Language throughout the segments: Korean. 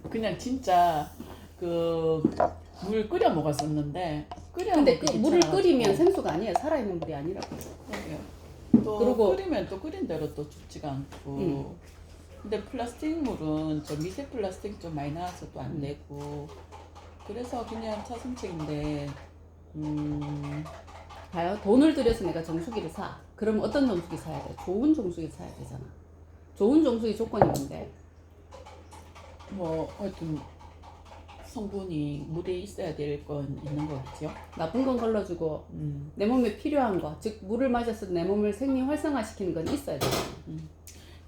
그냥 진짜 그 물 끓여 먹었었는데 근데 그 물을 끓이면 끓이면 생수가 아니에요. 살아있는 물이 아니라고. 또 그리고- 끓이면 또 끓인 대로 또 죽지가 않고 근데 플라스틱 물은 저 미세 플라스틱 좀 많이 나와서 또 안 되고 그래서 그냥 차선책인데 봐요. 돈을 들여서 내가 정수기를 사. 그럼 어떤 정수기 사야 돼? 좋은 정수기 사야 되잖아. 좋은 정수기 조건이 뭔데? 뭐 하여튼 성분이 물에 있어야 될 건 있는 거겠죠. 나쁜 건 걸러주고 내 몸에 필요한 거, 즉 물을 마셔서 내 몸을 생리 활성화시키는 건 있어야 돼.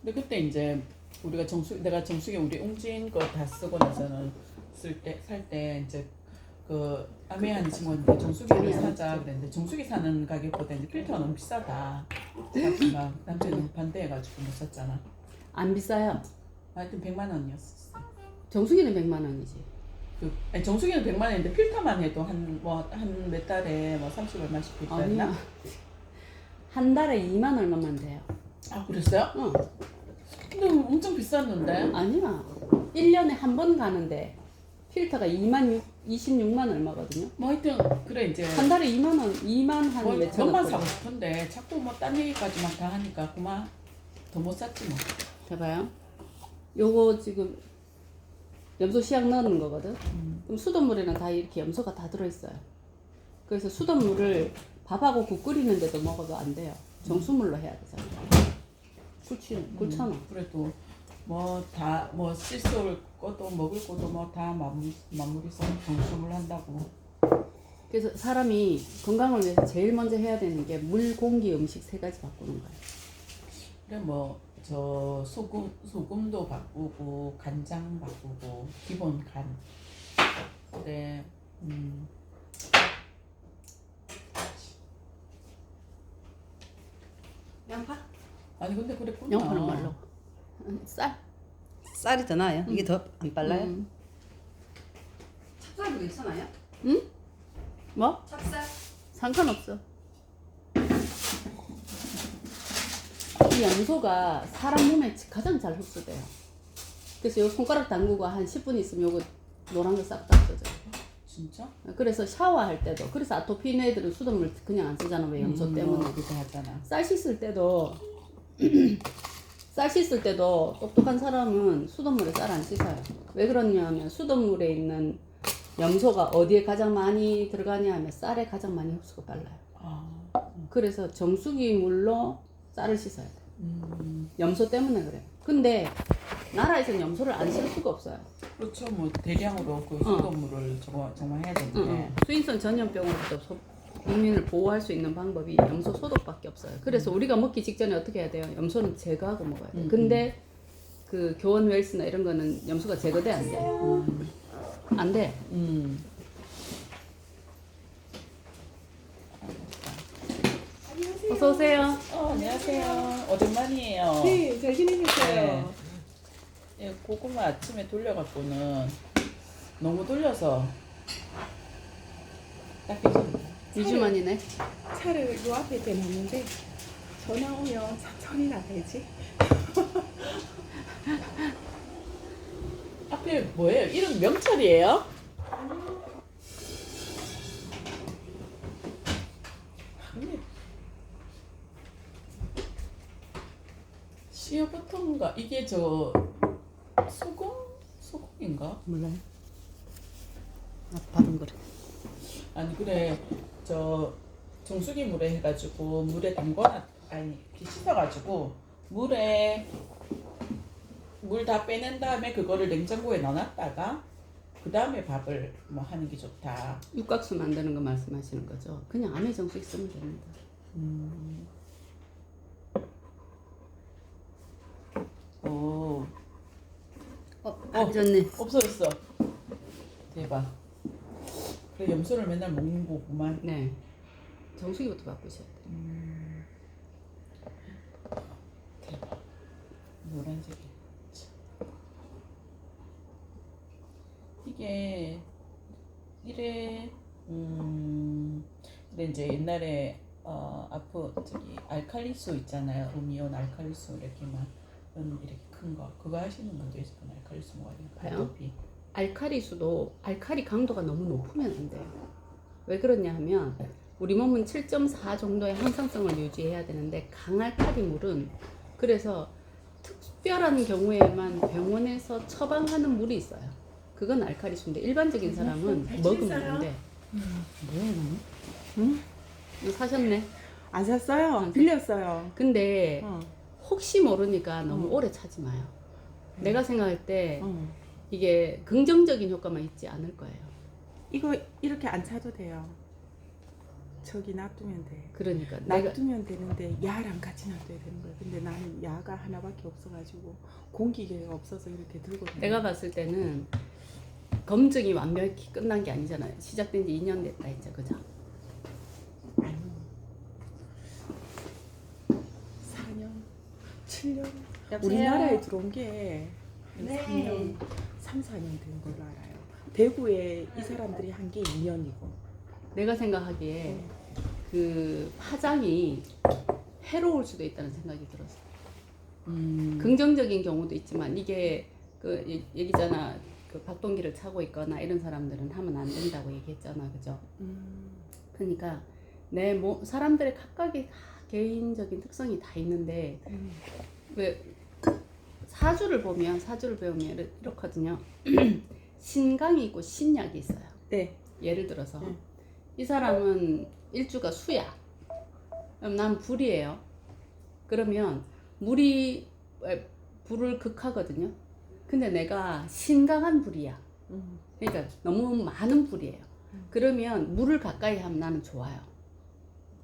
근데 그때 이제 우리가 내가 정수기 우리 웅진 거 다 쓰고 나서는 살 때 이제 그 아메한 친구한테 정수기를 사자 그랬는데 정수기 사는 가격보다 이제 필터가 너무 비싸다. 그래서 막 남편은 반대해가지고 못 샀잖아. 안 비싸요. 하여튼 100만 원이었어. 정수기는 100만 원이지. 아니, 정수기는 100만 원인데 필터만 해도 한 몇 달에 뭐 30 얼마씩 필터였나? 아니야. 한 달에 2만 얼마만 돼요. 아 그랬어요? 응. 근데 엄청 비쌌는데. 아니야. 1년에 한 번 가는데 필터가 26만 얼마거든요. 뭐 하여튼 그래 이제 한 달에 2만 원, 2만 한 몇천 뭐만 원. 사고 싶은데 자꾸 뭐 딴 얘기까지만 다 하니까 그만 더 못 샀지 뭐. 해봐요. 요거 지금 염소 씨약 넣는 거거든. 그럼 수돗물에는 다 이렇게 염소가 다 들어있어요. 그래서 수돗물을 밥하고 국 끓이는데도 먹어도 안 돼요. 정수물로 해야 되잖아. 그렇잖아. 그래도 뭐 다 뭐 씻을 것도 먹을 것도 뭐 다 마무리해서 정수물 한다고. 그래서 사람이 건강을 위해서 제일 먼저 해야 되는 게 물, 공기, 음식 세 가지 바꾸는 거예요. 그래 뭐 저 소금도 바꾸고 간장 바꾸고 기본 간. 그래 양파? 아니 근데 그랬구나. 양파는 말로. 쌀? 쌀이 더 나아요? 이게 더 안 빨라요? 찹쌀도 괜찮아요? 응? 뭐? 찹쌀? 상관없어. 이 염소가 사람 몸에 가장 잘 흡수돼요. 그래서 요 손가락 담그고 한 10분 있으면 요거 노란 거 싹 다 없어져요. 진짜? 그래서 샤워할 때도, 그래서 아토피인 애들은 수돗물 그냥 안 쓰잖아. 왜? 염소 때문에. 그거 하잖아. 쌀 씻을 때도 쌀 씻을 때도 똑똑한 사람은 수돗물에 쌀 안 씻어요. 왜 그러냐면 수돗물에 있는 염소가 어디에 가장 많이 들어가냐 하면 쌀에 가장 많이 흡수가 빨라요. 아, 그래서 정수기 물로 쌀을 씻어야 돼. 염소 때문에 그래. 근데 나라에서는 염소를 안 쓸 수가 없어요. 그렇죠. 뭐 대량으로 그 수돗물을 정말 해야 되는데. 수인성 전염병으로부터 국민을 보호할 수 있는 방법이 염소 소독밖에 없어요. 그래서 우리가 먹기 직전에 어떻게 해야 돼요? 염소는 제거하고 먹어야 돼요. 근데 그 교원 웰스나 이런 거는 염소가 제거돼 안 돼. 안 돼. 어서 오세요. 안녕하세요. 오랜만이에요. 네, 잘 지내셨어요? 예, 고구마 아침에 돌려갖고는 너무 돌려서 딱 괜찮아요. 2주 만이네. 차를 요 앞에 대놨는데 전화 오면 천천히 나가야지. 앞에 뭐예요? 이름 명찰이에요? 아니, 시어버터인가? 이게 저 소금인가? 몰라요. 받은 거래. 아니 그래 저 정수기 물에 해가지고 물에 담궈놨 아니 씻어가지고 물에 물 다 빼낸 다음에 그거를 냉장고에 넣어놨다가 그 다음에 밥을 뭐 하는 게 좋다. 육각수 만드는 거 말씀하시는 거죠? 그냥 안에 정수기 쓰면 됩니다. 오 안 좋네. 없어졌어. 대박. 그래 염소를 맨날 먹는 거구만. 네. 정수기부터 바꾸셔야 돼요. 대박. 노란색이. 이게 이래 근데 이제 옛날에 저기 알칼리수 있잖아요. 음이온 알칼리수 이렇게 막 이렇게 큰 거 그거 하시는 분도 있었거든요. 알칼리수 먹어야 되니까. 봐요. 아토피. 알칼리수도 알칼리 강도가 너무 높으면 안 돼요. 왜 그러냐 하면 우리 몸은 7.4 정도의 항상성을 유지해야 되는데 강알칼리 물은 그래서 특별한 경우에만 병원에서 처방하는 물이 있어요. 그건 알칼리수인데 일반적인 사람은 먹으면 안 돼. 뭐야 이거는? 응? 이거 사셨네. 안 샀어요. 안 빌렸어요. 근데 어. 혹시 모르니까 너무 오래 차지 마요. 내가 생각할 때 어. 이게 긍정적인 효과만 있지 않을 거예요. 이거 이렇게 안 차도 돼요. 저기 놔두면 돼. 그러니까 내가 놔두면 되는데 야랑 같이 놔둬야 되는 거예요. 근데 나는 야가 하나밖에 없어가지고 공기계가 없어서 이렇게 들고 다녀요. 내가 봤을 때는 검증이 완벽히 끝난 게 아니잖아요. 시작된 지 2년 됐다 했죠, 그죠? 아니 4년, 7년 우리나라에 들어온 게 3년, 3, 4년 된 걸로 알아요. 대구에 이 사람들이 한 게 2년이고 내가 생각하기에 그 파장이 해로울 수도 있다는 생각이 들었어. 긍정적인 경우도 있지만 이게 그 얘기잖아. 그 박동기를 차고 있거나 이런 사람들은 하면 안 된다고 얘기했잖아, 그죠? 그러니까 내 사람들의 각각의 다 개인적인 특성이 다 있는데 왜 사주를 배우면 이렇거든요. 신강이 있고 신약이 있어요. 네. 예를 들어서 네. 이 사람은 일주가 수야. 그럼 난 불이에요. 그러면 불을 극하거든요. 근데 내가 신강한 불이야. 그러니까 너무 많은 불이에요. 그러면 물을 가까이 하면 나는 좋아요.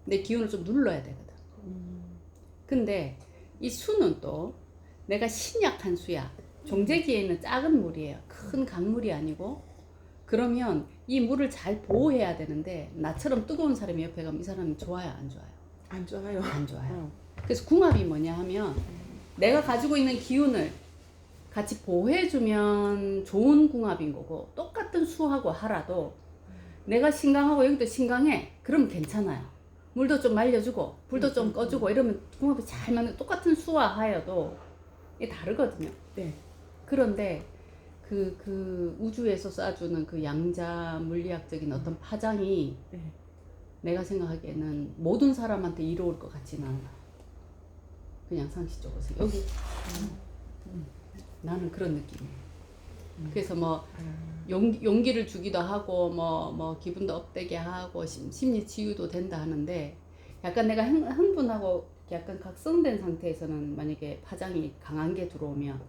내 기운을 좀 눌러야 되거든. 근데 이 수는 또 내가 신약한 수야. 종재기에는 작은 물이에요. 큰 강물이 아니고. 그러면 이 물을 잘 보호해야 되는데 나처럼 뜨거운 사람이 옆에 가면 이 사람은 좋아요, 안 좋아요? 안 좋아요. 안 좋아요. 어. 그래서 궁합이 뭐냐 하면 내가 가지고 있는 기운을 같이 보호해주면 좋은 궁합인 거고 똑같은 수하고 하라도 내가 신강하고 여기도 신강해. 그러면 괜찮아요. 물도 좀 말려주고 불도 좀 꺼주고 이러면 궁합이 잘 맞는 똑같은 수와 하여도 이게 다르거든요. 네. 그런데 그 우주에서 쏴주는 그 양자 물리학적인 어떤 파장이 네. 내가 생각하기에는 모든 사람한테 이로울 것 같지는 않아. 그냥 상식적으로 여기 나는 그런 느낌이에요. 그래서 뭐 용기를 주기도 하고 뭐 기분도 업되게 하고 심리 치유도 된다 하는데 약간 내가 흥분하고 약간 각성된 상태에서는 만약에 파장이 강한 게 들어오면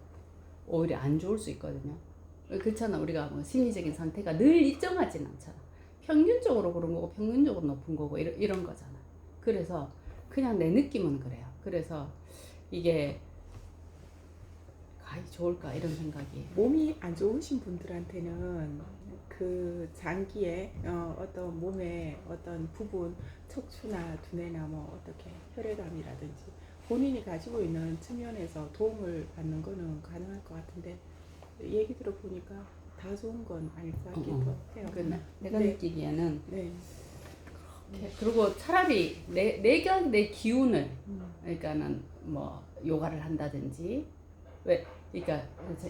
오히려 안 좋을 수 있거든요. 그렇잖아. 우리가 뭐 심리적인 상태가 늘 일정하진 않잖아. 평균적으로 그런 거고 평균적으로 높은 거고 이런 거잖아. 그래서 그냥 내 느낌은 그래요. 그래서 이게 가히 좋을까 이런 생각이. 몸이 안 좋으신 분들한테는 그 장기에 어떤 몸의 어떤 부분, 척추나 두뇌나 뭐 어떻게 혈액암이라든지 본인이 가지고 있는 측면에서 도움을 받는 거는 가능할 것 같은데 얘기 들어보니까 다 좋은 건 아닐 것 같기도 해요. 내가 네. 느끼기에는 네. 그리고 차라리 내가 내 기운을 그러니까는 뭐 요가를 한다든지 그러니까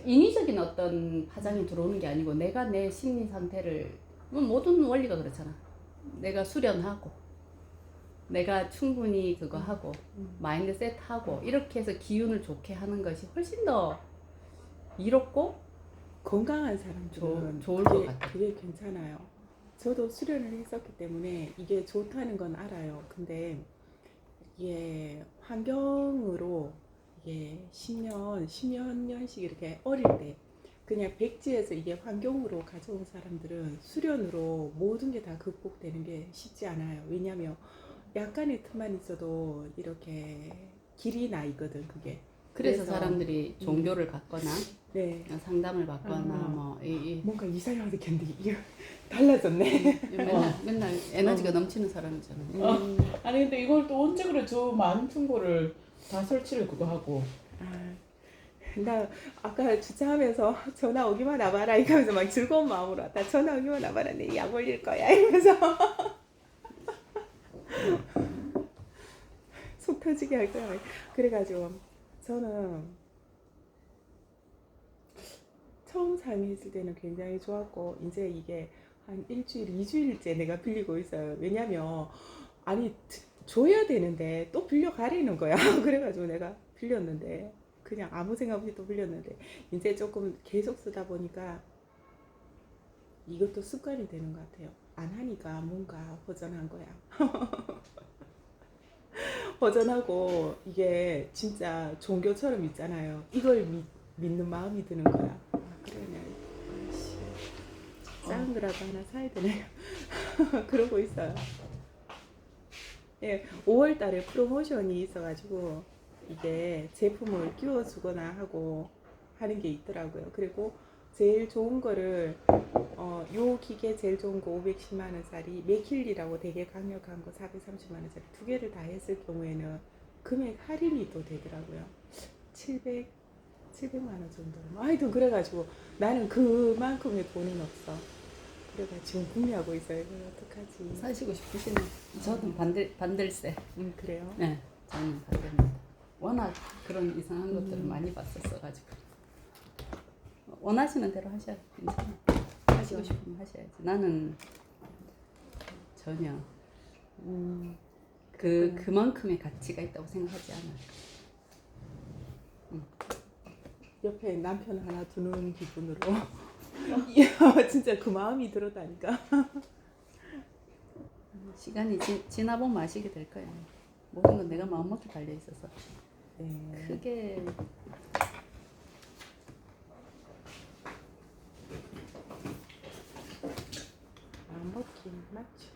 인위적인 어떤 파장이 들어오는 게 아니고 내가 내 심리 상태를 모든 원리가 그렇잖아. 내가 수련하고 내가 충분히 그거 하고 마인드 셋하고 이렇게 해서 기운을 좋게 하는 것이 훨씬 더 이롭고 건강한 사람들은 좋을 것 같아요. 그게 괜찮아요. 저도 수련을 했었기 때문에 이게 좋다는 건 알아요. 근데 이게 환경으로 이게 10몇 년씩 이렇게 어릴 때 그냥 백지에서 이게 환경으로 가져온 사람들은 수련으로 모든 게 다 극복되는 게 쉽지 않아요. 왜냐하면 약간의 틈만 있어도 이렇게 길이 나 있거든 그게. 그래서 사람들이 종교를 갖거나 네. 상담을 받거나 뭔가 이상하게 느꼈는데 이게 달라졌네. 맨날 에너지가 넘치는 사람이잖아. 아니 근데 이걸 또 언제 그래 저 많은 충고를 다 설치를 그거 하고 나 아까 주차하면서 전화 오기만 와봐라 이러면서 막 즐거운 마음으로 왔다. 전화 오기만 와봐라 내 약 올릴 거야 이러면서 속 터지게 할 거야. 그래가지고 저는 처음 사용했을 때는 굉장히 좋았고 이제 이게 한 일주일, 2주일째 내가 빌리고 있어요. 왜냐면 아니 줘야 되는데 또 빌려 가리는 거야. 그래가지고 내가 빌렸는데 그냥 아무 생각 없이 또 빌렸는데 이제 조금 계속 쓰다 보니까 이것도 습관이 되는 것 같아요. 안 하니까 뭔가 허전한 거야. 허전하고 이게 진짜 종교처럼 있잖아요. 이걸 믿는 마음이 드는 거야. 아, 그러네. 아이씨, 작은 거라도 하나 사야 되네요. 그러고 있어요. 예, 5월 달에 프로모션이 있어가지고 이게 제품을 끼워주거나 하고 하는 게 있더라고요. 그리고 제일 좋은 거를 요 기계 제일 좋은 거 510만 원짜리 메킬리라고 되게 강력한 거 430만 원짜리 두 개를 다 했을 경우에는 금액 할인이 또 되더라고요. 700만 원 정도. 하여튼 그래가지고 나는 그만큼의 돈은 없어. 그래가 지금 궁리하고 있어요. 이걸 어떡하지? 사시고 싶으시네. 저도 반댈세. 그래요? 네, 저는 반대입니다. 워낙 그런 이상한 것들을 많이 봤었어가지고 원하시는 대로 하셔야 괜찮아요. 하시고 싶으면 하셔야지. 나는 전혀 그만큼의 가치가 있다고 생각하지 않아요. 옆에 남편 하나 두는 기분으로 이야, 진짜 그 마음이 들었다니까. 시간이 지나보면 아시게 될 거야. 모든 건 내가 마음먹기 달려 있어서 네. 크게 마음 먹기 맞죠.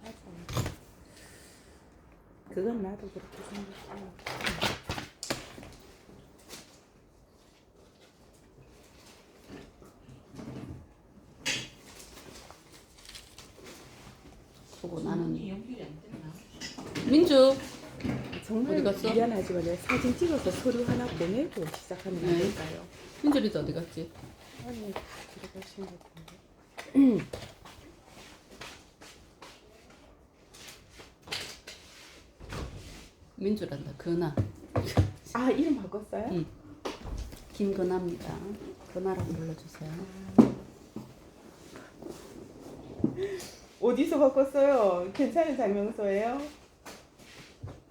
맞아요. 그건 나도 그렇게 생각해요. 보고 나는 민주 정말 어디 갔어? 미안하지만 내가 사진 찍어서 서류 하나 보내고 시작하는 네. 거니까요. 민주리도 어디 갔지? 아니 들어가신 것 같은데. 민주란다. 근아. 아 이름 바꿨어요? 응. 김근아입니다. 근아라고 불러주세요. 어디서 바꿨어요? 괜찮은 장명서예요?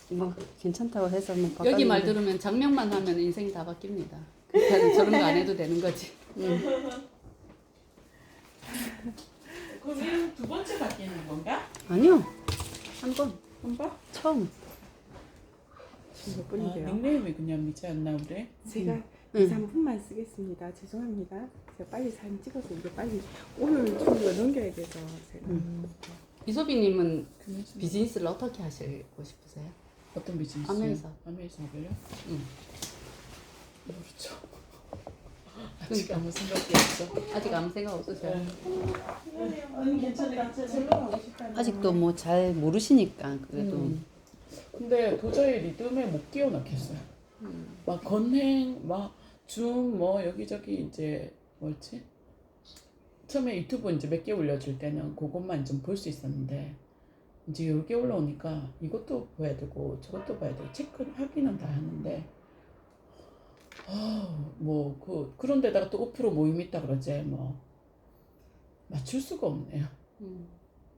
뭐 괜찮다고 해서 뭐 여기 말 바꿨는데. 들으면 장명만 하면 인생이 다 바뀝니다. 그러니까 저런 거 안 해도 되는 거지. 그럼 이름 두 번째 바뀌는 건가? 아니요. 한 번. 한 번? 처음. 지금 몇 아, 분인데요? 닉네임이 그냥 미지 않나 우리? 제가 2, 3분만 쓰겠습니다. 죄송합니다. 제가 빨리 사진 찍어서 이게 빨리 오늘 좀 이거 넘겨야 돼서 제가 이소비님은 비즈니스를 어떻게 하시고 싶으세요? 어떤 비즈니스? 아메이사. 아메이사 하길래? 응. 모르죠. 아직 아무 생각이 없어. 아직 아무 생각 없으세요? 언니 괜찮아. 절로 가고 싶다. 아직도 뭐 잘 모르시니까 그래도 근데 도저히 리듬에 못 끼워 넣겠어요. 막 건행, 막 줌, 뭐 여기저기 이제 뭐였지? 처음에 유튜브 이제 몇 개 올려줄 때는 그것만 좀 볼 수 있었는데 이제 여기 올라오니까 이것도 봐야 되고 저것도 봐야 되고 체크하기는 다 하는데 뭐 그런 데다가 또 5% 모임 있다 그러지 뭐 맞출 수가 없네요.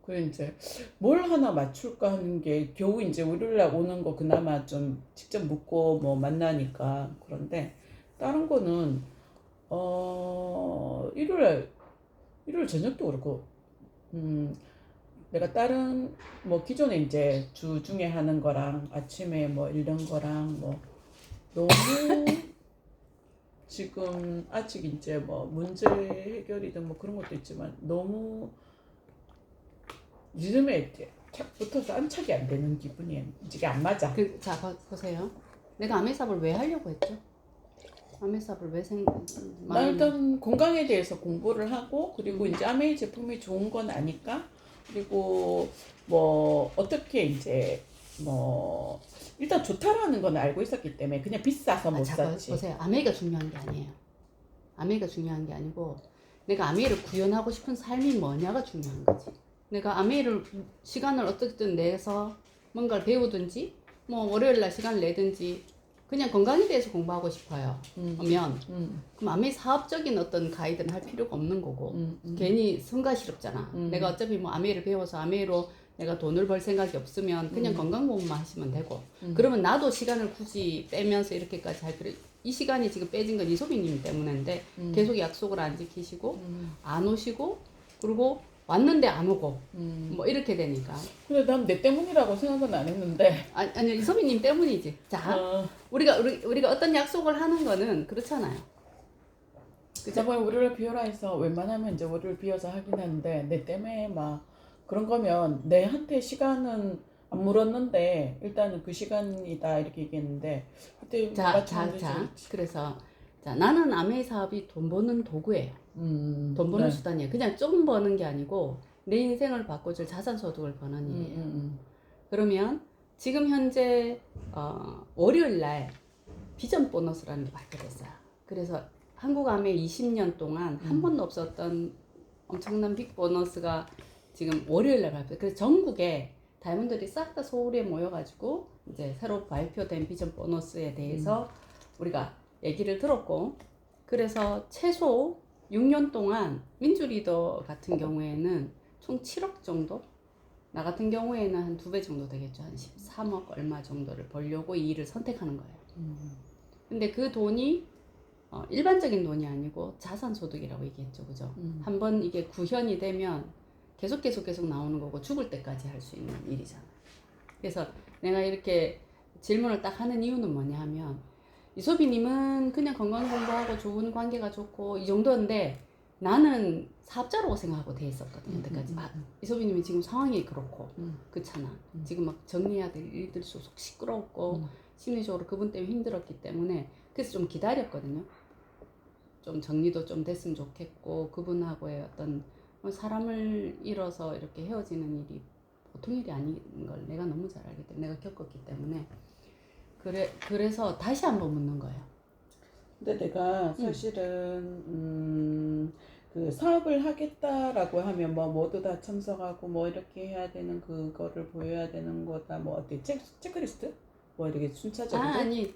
그래 이제 뭘 하나 맞출까 하는 게 겨우 이제 월요일날 오는 거 그나마 좀 직접 묻고 뭐 만나니까 그런데 다른 거는 일요일 저녁도 그렇고 내가 다른 뭐 기존에 이제 주 중에 하는 거랑 아침에 뭐 이런 거랑 뭐 너무 지금 아직 이제 뭐 문제 해결이든 뭐 그런 것도 있지만 너무 리듬에 이렇게 탁 붙어서 안착이 안 되는 기분이에요. 이게 안 맞아. 자 보세요. 내가 아메삽을 왜 하려고 했죠? 아메삽을 왜 나 일단 건강에 대해서 공부를 하고 그리고 이제 아메이 제품이 좋은 건 아니까 그리고 뭐 어떻게 이제 뭐 일단 좋다라는 건 알고 있었기 때문에 그냥 비싸서 못 샀지. 보세요. 아메이가 중요한 게 아니에요. 아메이가 중요한 게 아니고 내가 아메이를 구현하고 싶은 삶이 뭐냐가 중요한 거지. 내가 아메이를 시간을 어떻게든 내서 뭔가를 배우든지 뭐 월요일 날 시간을 내든지 그냥 건강에 대해서 공부하고 싶어요. 하면 음. 그럼 아메 사업적인 어떤 가이드는 할 필요가 없는 거고 괜히 성가시럽잖아. 내가 어차피 뭐 아메를 배워서 아메로 내가 돈을 벌 생각이 없으면 그냥 건강 공부만 하시면 되고 그러면 나도 시간을 굳이 빼면서 이렇게까지 할 필요. 이 시간이 지금 빼진 건 이소빈님 때문인데 계속 약속을 안 지키시고 안 오시고 그리고 왔는데 안 오고 뭐 이렇게 되니까. 근데 난 내 때문이라고 생각은 안 했는데. 아니 이소빈님 때문이지. 자 우리가 어떤 약속을 하는 거는 그렇잖아요. 저번에 월요일 비워라 해서 웬만하면 이제 월요일 비워서 하긴 하는데 내 때문에 막 그런 거면 내한테 시간은 안 물었는데 일단은 그 시간이다 이렇게 얘기했는데 그때 자 맞추면 그래서 자 나는 아메 사업이 돈 버는 도구예요. 돈 버는 네. 수단이에요. 그냥 조금 버는 게 아니고 내 인생을 바꿔줄 자산 소득을 버는 일이에요. 그러면 지금 현재 월요일 날 비전 보너스라는 게 발표됐어요. 그래서 한국 아메 20년 동안 한 번도 없었던 엄청난 빅 보너스가 지금 월요일 날 발표. 그래서 전국에 다이아몬드들이 싹 다 서울에 모여가지고 이제 새로 발표된 비전 보너스에 대해서 우리가 얘기를 들었고, 그래서 최소 6년 동안 민주 리더 같은 경우에는 총 7억 정도? 나 같은 경우에는 한 2배 정도 되겠죠. 한 13억 얼마 정도를 벌려고 이 일을 선택하는 거예요. 근데 그 돈이 일반적인 돈이 아니고 자산소득이라고 얘기했죠. 그죠? 한번 이게 구현이 되면 계속 나오는 거고 죽을 때까지 할 수 있는 일이잖아. 그래서 내가 이렇게 질문을 딱 하는 이유는 뭐냐 하면 이소비님은 그냥 건강 공부하고 좋은 관계가 좋고 이 정도인데 나는 사업자라고 생각하고 돼 있었거든요. 여태까지. 이소비님이 지금 상황이 그렇고 그렇잖아. 지금 막 정리해야 될 일들이 속 시끄럽고 심리적으로 그분 때문에 힘들었기 때문에 그래서 좀 기다렸거든요. 좀 정리도 좀 됐으면 좋겠고 그분하고의 어떤 사람을 잃어서 이렇게 헤어지는 일이 보통 일이 아닌 걸 내가 너무 잘 알기 때문에 내가 겪었기 때문에 그래서 다시 한번 묻는 거예요. 근데 내가 사실은 그 사업을 하겠다라고 하면 뭐 모두 다 참석하고 뭐 이렇게 해야 되는 그거를 보여야 되는 거다 뭐 어때 체크리스트 뭐 이렇게 순차적으로 아니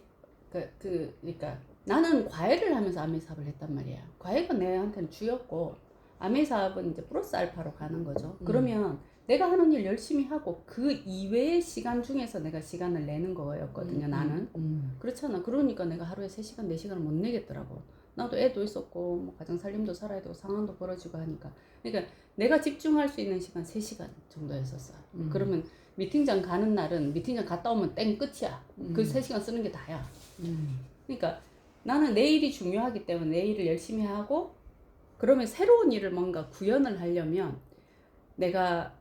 그러니까 나는 과외를 하면서 아메 사업을 했단 말이에요. 과외가 내한테는 주였고 아메 사업은 이제 플러스 알파로 가는 거죠. 그러면 내가 하는 일 열심히 하고 그 이외의 시간 중에서 내가 시간을 내는 거였거든요. 나는 그렇잖아. 그러니까 내가 하루에 3시간 4시간을 못 내겠더라고. 나도 애도 있었고 뭐 가정 살림도 살아야 되고 상황도 벌어지고 하니까 그러니까 내가 집중할 수 있는 시간 3시간 정도였었어요. 그러면 미팅장 가는 날은 미팅장 갔다 오면 땡 끝이야. 그 3시간 쓰는 게 다야. 그러니까 나는 내 일이 중요하기 때문에 내 일을 열심히 하고 그러면 새로운 일을 뭔가 구현을 하려면 내가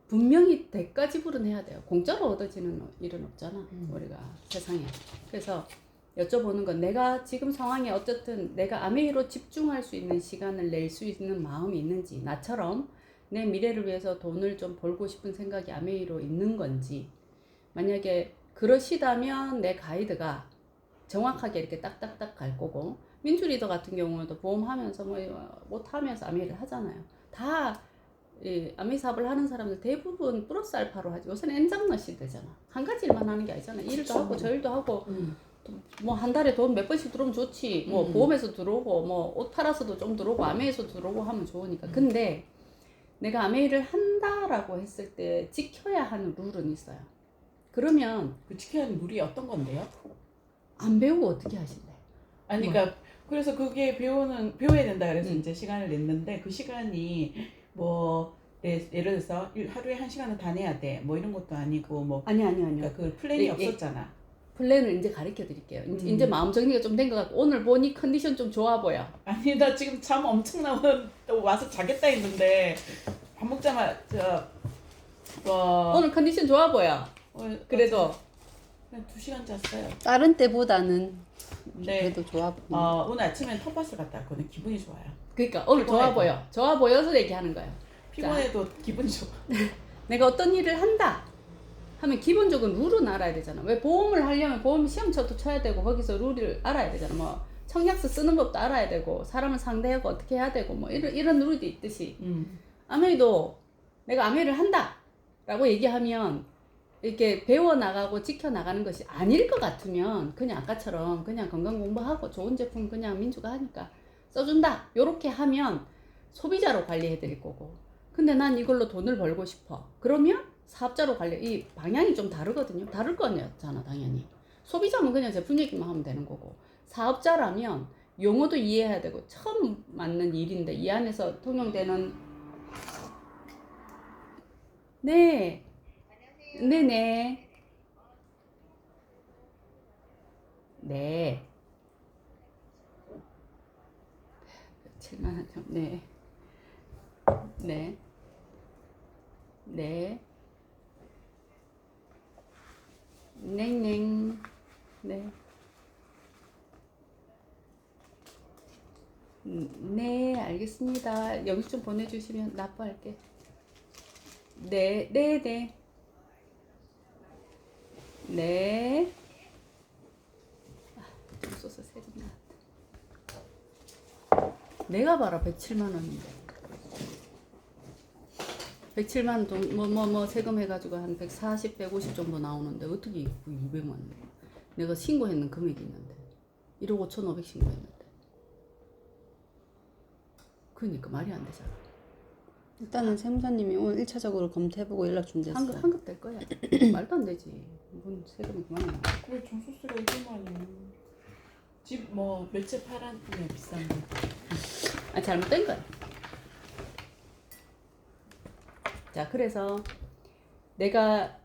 분명히 대가 지불은 해야 돼요. 공짜로 얻어지는 일은 없잖아. 우리가 세상에. 그래서 여쭤보는 건 내가 지금 상황에 어쨌든 내가 아메이로 집중할 수 있는 시간을 낼 수 있는 마음이 있는지 나처럼 내 미래를 위해서 돈을 좀 벌고 싶은 생각이 아메이로 있는 건지 만약에 그러시다면 내 가이드가 정확하게 이렇게 딱딱딱 갈 거고 민주 리더 같은 경우도 보험하면서 뭐 못하면서 아메이를 하잖아요. 다 아메이 사업을 하는 사람들 대부분 플러스 알파로 하지. 요새는 엔잡너시 되잖아. 한 가지 일만 하는 게 아니잖아. 일도 하고 저 일도 하고 뭐 한 달에 돈 몇 번씩 들어오면 좋지. 뭐 보험에서 들어오고 뭐 옷 팔아서도 좀 들어오고 아메이에서 들어오고 하면 좋으니까. 근데 내가 아메이를 한다라고 했을 때 지켜야 하는 룰은 있어요. 그러면 그 지켜야 하는 룰이 어떤 건데요? 안 배우고 어떻게 하실래? 아니 그러니까 그래서 그게 배워야 된다 그래서 이제 시간을 냈는데 그 시간이 뭐 예를 들어서 하루에 1시간은 다 내야 돼 뭐 이런 것도 아니고 뭐 아니요. 그러니까 그 플랜이 예, 없었잖아. 플랜을 이제 가르쳐 드릴게요. 이제 마음 정리가 좀 된 것 같고 오늘 보니 컨디션 좀 좋아 보여. 아니 나 지금 잠 엄청 나면 와서 자겠다 했는데 밥 먹자마자 오늘 컨디션 좋아 보여. 그래도 그냥 2시간 잤어요. 다른 때보다는 네. 그래도 좋아 보이네. 오늘 아침에 텃밭을 갔다 왔거든. 기분이 좋아요. 그러니까 오늘 좋아 피곤해도. 보여. 좋아 보여서 얘기하는 거예요. 피곤해도 기분이 좋아. 내가 어떤 일을 한다 하면 기본적인 룰은 알아야 되잖아. 왜 보험을 하려면 보험 시험쳐도 쳐야 되고 거기서 룰을 알아야 되잖아. 뭐 청약서 쓰는 법도 알아야 되고 사람을 상대하고 어떻게 해야 되고 뭐 이런 룰이 있듯이 아메이도 내가 아메이를 한다 라고 얘기하면 이렇게 배워 나가고 지켜 나가는 것이 아닐 것 같으면 그냥 아까처럼 그냥 건강 공부하고 좋은 제품 그냥 민주가 하니까 써준다 요렇게 하면 소비자로 관리해 드릴 거고, 근데 난 이걸로 돈을 벌고 싶어 그러면 사업자로 관리, 이 방향이 좀 다르거든요. 다를 거잖아 당연히. 소비자면 그냥 제품 얘기만 하면 되는 거고, 사업자라면 용어도 이해해야 되고 처음 맞는 일인데 이 안에서 통용되는 네 네네 네 7만 원 네 네 네 냉냉 네 네, 알겠습니다. 영수증 보내주시면 납부할게. 네, 네, 네. 네. 좀 써서 세금 나왔다. 내가 봐라 107만 원인데. 107만 원 돈, 세금 해가지고 한 140, 150 정도 나오는데 어떻게 200만 원? 내가 신고했는 금액이 있는데 1억 5,500 신고했는데. 그러니까 말이 안 되잖아. 일단은 세무사님이 오늘 1차적으로 검토해보고 연락 준댔어요. 환급 될 거야. 말도 안 되지. 뭔 세금이 그만이야. 그래 종수수료 100만 원. 집 뭐 몇 채 팔았네 비싼 거. 아, 잘못된 거야. 자, 그래서 내가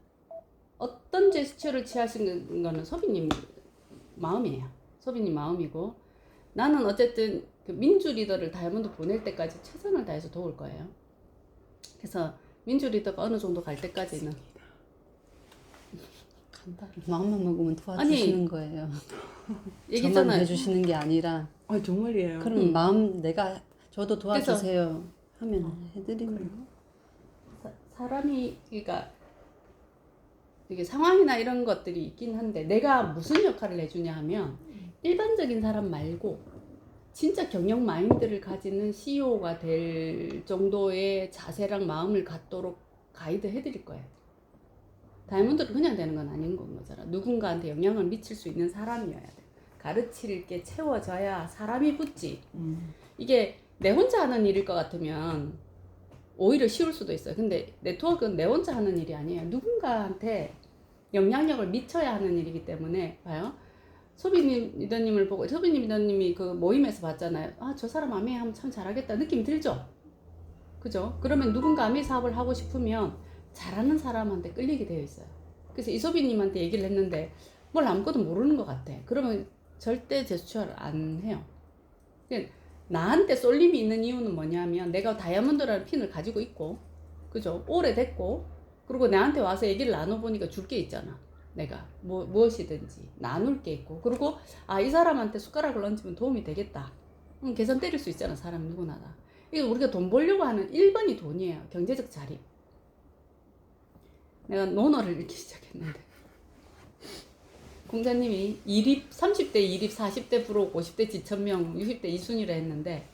어떤 제스처를 취하신 거는 소비님 마음이에요. 소비님 마음이고, 나는 어쨌든 그 민주 리더를 다이아몬드 보낼 때까지 최선을 다해서 도울 거예요. 그래서 민주 리더가 어느 정도 갈 때까지는 간다. 마음만 먹으면 도와주시는 거예요. 저만 얘기잖아요. 해주시는 게 아니라. 아 정말이에요. 그럼 마음 내가 저도 도와주세요 하면 해드리는 거. 사람이 그러니까 이게 상황이나 이런 것들이 있긴 한데 내가 무슨 역할을 해주냐 하면 일반적인 사람 말고 진짜 경영 마인드를 가지는 CEO가 될 정도의 자세랑 마음을 갖도록 가이드 해드릴 거예요. 다이아몬드를 그냥 되는 건 아닌 건 거잖아. 누군가한테 영향을 미칠 수 있는 사람이어야 돼. 가르칠 게 채워져야 사람이 붙지. 이게 내 혼자 하는 일일 것 같으면 오히려 쉬울 수도 있어요. 근데 네트워크는 내 혼자 하는 일이 아니에요. 누군가한테 영향력을 미쳐야 하는 일이기 때문에 봐요. 소비님 리더님을 보고 소비님 리더님이 그 모임에서 봤잖아요. 아, 저 사람 아메 하면 참 잘하겠다 느낌 들죠? 그죠? 그러면 누군가 아메 사업을 하고 싶으면 잘하는 사람한테 끌리게 되어 있어요. 그래서 이소비님한테 얘기를 했는데 뭘 아무것도 모르는 것 같아. 그러면 절대 제스처를 안 해요. 나한테 쏠림이 있는 이유는 뭐냐면 내가 다이아몬드라는 핀을 가지고 있고, 그죠? 오래됐고, 그리고 나한테 와서 얘기를 나눠보니까 줄 게 있잖아. 내가 무엇이든지 나눌 게 있고, 그리고 아, 이 사람한테 숟가락을 얹으면 도움이 되겠다. 계산 때릴 수 있잖아. 사람 누구나 다. 이게 우리가 돈 벌려고 하는 1번이 돈이에요. 경제적 자립. 내가 논어를 읽기 시작했는데 공자님이 30대 2립, 40대 부록, 50대 지천명, 60대 이순이라 했는데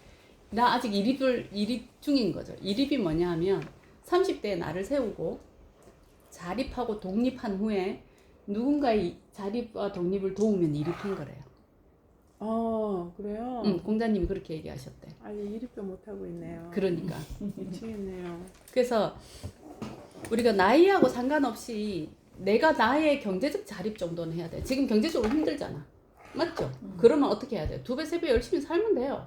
나 아직 2립 중인 거죠. 2립이 뭐냐 하면 30대에 나를 세우고 자립하고 독립한 후에 누군가의 자립과 독립을 도우면 2립한 거래요. 아 그래요? 공자님이 그렇게 얘기하셨대. 아니 이립도 못 하고 있네요. 그러니까. 미치겠네요. 그래서 우리가 나이하고 상관없이 내가 나의 경제적 자립 정도는 해야 돼. 지금 경제적으로 힘들잖아. 맞죠? 그러면 어떻게 해야 돼? 2배, 3배 열심히 살면 돼요.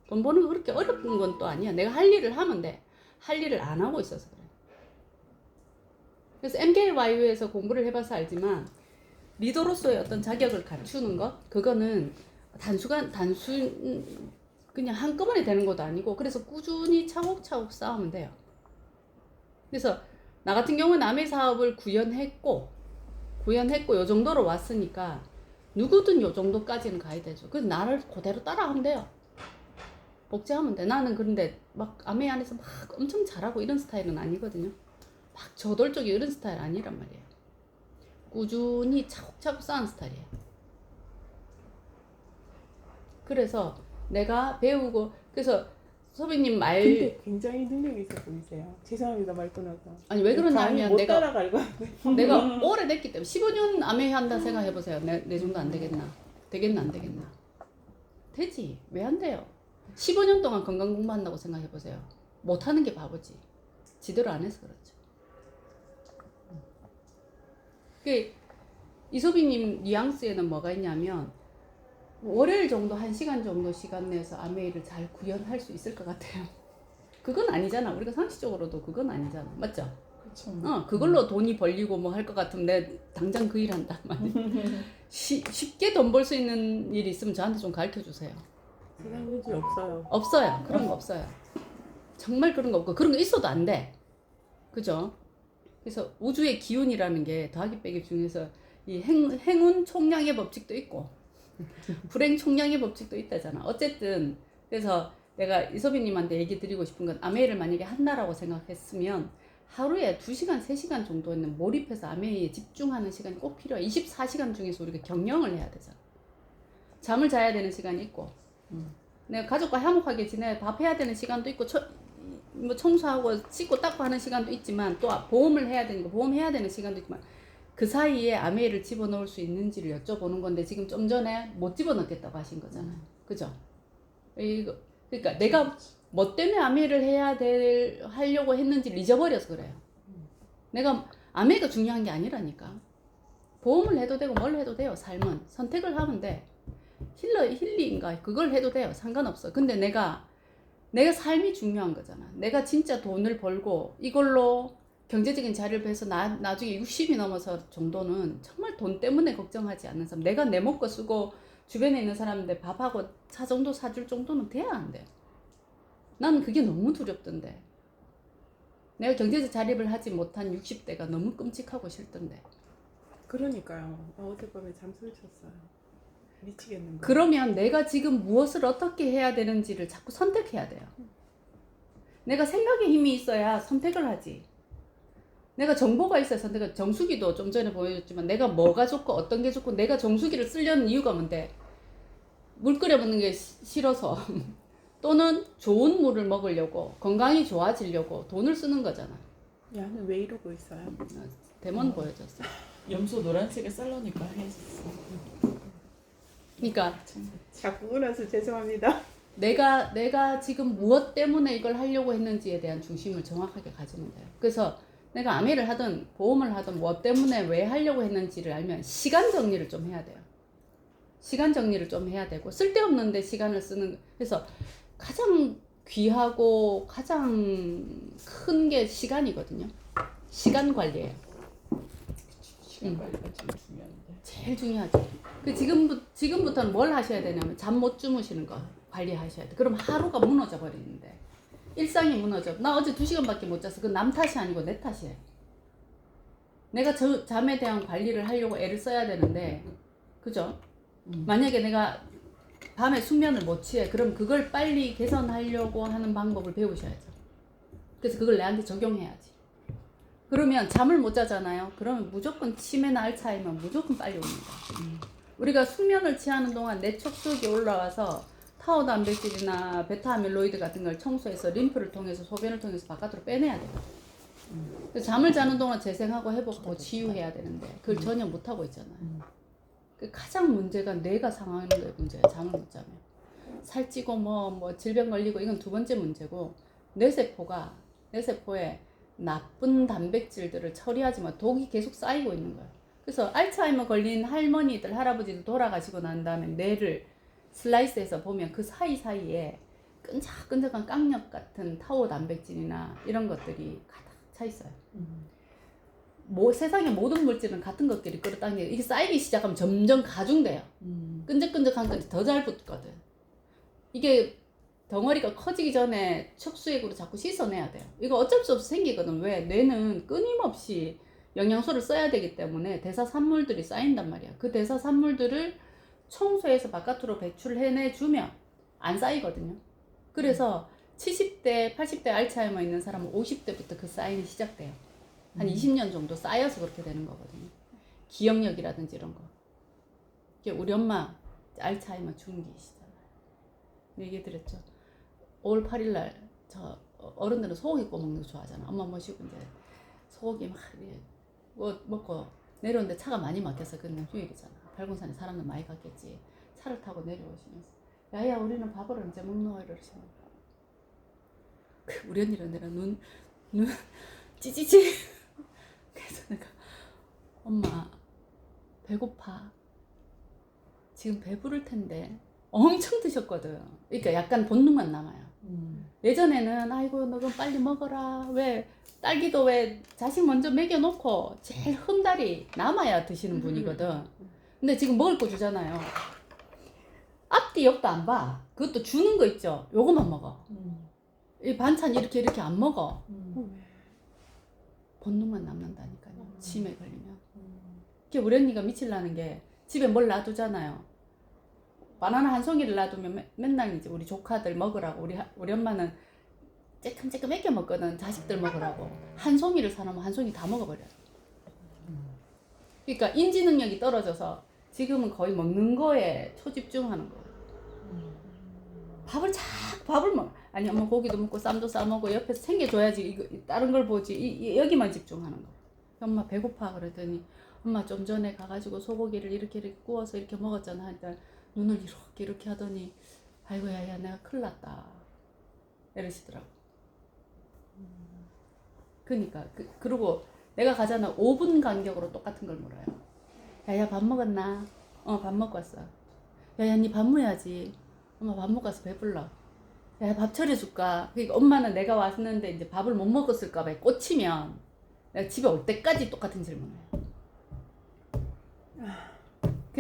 돈 버는 거 그렇게 어려운 건 또 아니야. 내가 할 일을 하면 돼. 할 일을 안 하고 있어서 그래. 그래서 MKYU에서 공부를 해봐서 알지만 리더로서의 어떤 자격을 갖추는 것, 그거는 그냥 한꺼번에 되는 것도 아니고, 그래서 꾸준히 차곡차곡 쌓으면 돼요. 그래서 나 같은 경우는 남의 사업을 구현했고 요 정도로 왔으니까 누구든 요 정도까지는 가야 되죠. 그래서 나를 그대로 따라하면 돼요. 복제하면 돼. 나는 그런데 막 아메 안에서 막 엄청 잘하고 이런 스타일은 아니거든요. 막 저돌적이 이런 스타일 아니란 말이에요. 꾸준히 차곡차곡 쌓은 스타일이에요. 그래서 내가 배우고, 그래서 소비님 말 근데 굉장히 능력 있어 보이세요. 죄송합니다 말 끊어서. 아니 왜 그러냐면 감이 못 내가 따라갈 것 같아요. 내가 오래됐기 때문에 15년 암회 한다 생각해 보세요. 내 정도 안 되겠나? 되겠나 안 되겠나? 되지. 왜 안 돼요? 15년 동안 건강 공부한다고 생각해 보세요. 못 하는 게 바보지. 지대로 안 해서 그렇죠. 그 이소비님 뉘앙스에는 뭐가 있냐면 월요일 정도 1시간 정도 시간 내서 암웨이를 잘 구현할 수 있을 것 같아요. 그건 아니잖아. 우리가 상식적으로도 그건 아니잖아. 맞죠? 그렇죠. 그걸로 돈이 벌리고 뭐 할 것 같으면 내 당장 그 일 한단 말이야. 쉽게 돈 벌 수 있는 일이 있으면 저한테 좀 가르쳐 주세요. 세상 문제 없어요. 없어요. 그런 거 없어요. 정말 그런 거 없고 그런 거 있어도 안 돼. 그죠? 그래서 우주의 기운이라는 게 더하기 빼기 중에서 이 행운 총량의 법칙도 있고 불행 총량의 법칙도 있다잖아. 어쨌든 그래서 내가 이소빈님한테 얘기 드리고 싶은 건 아메이를 만약에 한다라고 생각했으면 하루에 2시간, 3시간 정도는 몰입해서 아메이에 집중하는 시간이 꼭 필요해. 24시간 중에서 우리가 경영을 해야 되잖아. 잠을 자야 되는 시간이 있고 내가 가족과 화목하게 지내 밥 해야 되는 시간도 있고 뭐 청소하고 씻고 닦고 하는 시간도 있지만 또 보험을 해야 되는 거 보험해야 되는 시간도 있지만 그 사이에 아메이를 집어넣을 수 있는지를 여쭤보는 건데 지금 좀 전에 못 집어넣겠다고 하신 거잖아요. 그죠? 그러니까 내가 뭐 때문에 아메이를 하려고 했는지를 잊어버려서 그래요. 내가 아메이가 중요한 게 아니라니까. 보험을 해도 되고 뭘 해도 돼요. 삶은 선택을 하면 돼. 힐링인가 그걸 해도 돼요. 상관없어. 근데 내가 삶이 중요한 거잖아. 내가 진짜 돈을 벌고 이걸로 경제적인 자리를 해서 나중에 60이 넘어서 정도는 정말 돈 때문에 걱정하지 않는 사람. 내가 내 먹고 쓰고 주변에 있는 사람들 밥하고 차 정도 사줄 정도는 돼야 안 돼. 나는 그게 너무 두렵던데. 내가 경제적 자립을 하지 못한 60대가 너무 끔찍하고 싫던데. 그러니까요. 어젯밤에 잠 설쳤어요. 미치겠는 거예요. 그러면 내가 지금 무엇을 어떻게 해야 되는지를 자꾸 선택해야 돼요. 내가 생각에 힘이 있어야 선택을 하지. 내가 정보가 있어야 선택을. 정수기도 좀 전에 보여줬지만 내가 뭐가 좋고 어떤 게 좋고 내가 정수기를 쓰려는 이유가 뭔데? 물 끓여 먹는 게 싫어서 또는 좋은 물을 먹으려고 건강이 좋아지려고 돈을 쓰는 거잖아. 야는 왜 이러고 있어요? 데몬 보여줬어. 염소 노란색에 썰러니까 해졌어. 그러니까 자꾸 울어서 죄송합니다. 내가 지금 무엇 때문에 이걸 하려고 했는지에 대한 중심을 정확하게 가지면 돼요. 그래서 내가 아메를 하든 보험을 하든 무엇 때문에 왜 하려고 했는지를 알면 시간 정리를 좀 해야 돼요. 시간 정리를 좀 해야 되고 쓸데없는데 시간을 쓰는. 그래서 가장 귀하고 가장 큰 게 시간이거든요. 시간 관리예요. 시간 관리가 제일 중요한데. 제일 중요하죠. 그 지금부터는 뭘 하셔야 되냐면 잠 못 주무시는 거 관리하셔야 돼. 그럼 하루가 무너져 버리는데 일상이 무너져. 나 어제 2시간밖에 못 잤어. 그건 남 탓이 아니고 내 탓이에요. 내가 잠에 대한 관리를 하려고 애를 써야 되는데 그죠? 만약에 내가 밤에 숙면을 못 취해. 그럼 그걸 빨리 개선하려고 하는 방법을 배우셔야죠. 그래서 그걸 내한테 적용해야지. 그러면 잠을 못 자잖아요. 그러면 무조건 치매나 알츠하이머 무조건 빨리 옵니다. 우리가 숙면을 취하는 동안 내 척추기 올라와서 타우 단백질이나 베타 아밀로이드 같은 걸 청소해서 림프를 통해서 소변을 통해서 바깥으로 빼내야 돼요. 그래서 잠을 자는 동안 재생하고 회복하고 치유해야 되는데 그걸 전혀 못 하고 있잖아요. 그 가장 문제가 뇌가 상하는 게 문제예요. 잠을 못 자면 살찌고 뭐 질병 걸리고 이건 두 번째 문제고 뇌세포에 나쁜 단백질들을 처리하지만 독이 계속 쌓이고 있는 거예요. 그래서 알츠하이머 걸린 할머니들 할아버지들 돌아가시고 난 다음에 뇌를 슬라이스해서 보면 그 사이사이에 끈적끈적한 깡력 같은 타오 단백질이나 이런 것들이 가득 차 있어요. 세상의 모든 물질은 같은 것끼리 끌어당기고 이게 쌓이기 시작하면 점점 가중돼요. 끈적끈적한 것이 더 잘 붙거든. 이게 덩어리가 커지기 전에 척수액으로 자꾸 씻어내야 돼요. 이거 어쩔 수 없이 생기거든. 왜? 뇌는 끊임없이 영양소를 써야 되기 때문에 대사산물들이 쌓인단 말이야. 그 대사산물들을 청소해서 바깥으로 배출해내주면 안 쌓이거든요. 그래서 70대, 80대 알츠하이머 있는 사람은 50대부터 그 사인이 시작돼요. 한 20년 정도 쌓여서 그렇게 되는 거거든요. 기억력이라든지 이런 거. 우리 엄마 알츠하이머 중기시잖아요. 얘기 드렸죠. 5월 8일 날 저 어른들은 소고기 구워 먹는 거 좋아하잖아. 엄마 모시고 이제 소고기 막 이렇게 먹고 내려오는데 차가 많이 막혀서 그냥 휴일이잖아. 발군산에 사람들 많이 갔겠지. 차를 타고 내려오시면서 야야 우리는 밥을 언제 먹노 이러시는 거야. 우리 언니랑 내가 눈 찌찌찌. 그래서 내가 엄마 배고파. 지금 배부를 텐데 엄청 드셨거든. 그러니까 약간 본능만 남아요. 예전에는 아이고 너 그럼 빨리 먹어라. 왜 딸기도 왜 자식 먼저 먹여놓고 제일 흠달이 남아야 드시는 분이거든. 근데 지금 먹을 거 주잖아요. 앞뒤 옆도 안 봐. 그것도 주는 거 있죠. 요거만 먹어. 이 반찬 이렇게 안 먹어. 본능만 남는다니까요. 치매 걸리면. 그게 우리 언니가 미칠라는 게 집에 뭘 놔두잖아요. 바나나 한 송이를 놔두면 맨날 이제 우리 조카들 먹으라고 우리 엄마는 쬐끔쬐끔 애껴 먹거든. 자식들 먹으라고 한 송이를 사놓으면 한 송이 다 먹어버려요. 그러니까 인지 능력이 떨어져서 지금은 거의 먹는 거에 초집중하는 거예요. 밥을 먹어. 아니 엄마 고기도 먹고 쌈도 싸먹고 옆에서 챙겨줘야지. 이거 다른 걸 보지. 여기만 집중하는 거. 엄마 배고파 그랬더니 엄마 좀 전에 가가지고 소고기를 이렇게 구워서 이렇게 먹었잖아. 하니까 눈을 이렇게 하더니 아이고 야야 내가 큰일 났다 이러시더라고. 그러니까 그리고 내가 가잖아. 5분 간격으로 똑같은 걸 물어요. 야야 밥 먹었나? 밥 먹고 왔어. 야야 니 밥 먹어야지. 엄마 밥 먹고 와서 배불러. 야야 밥 차려줄까? 그러니까 엄마는 내가 왔는데 이제 밥을 못 먹었을까 봐 꽂히면 내가 집에 올 때까지 똑같은 질문을 해요.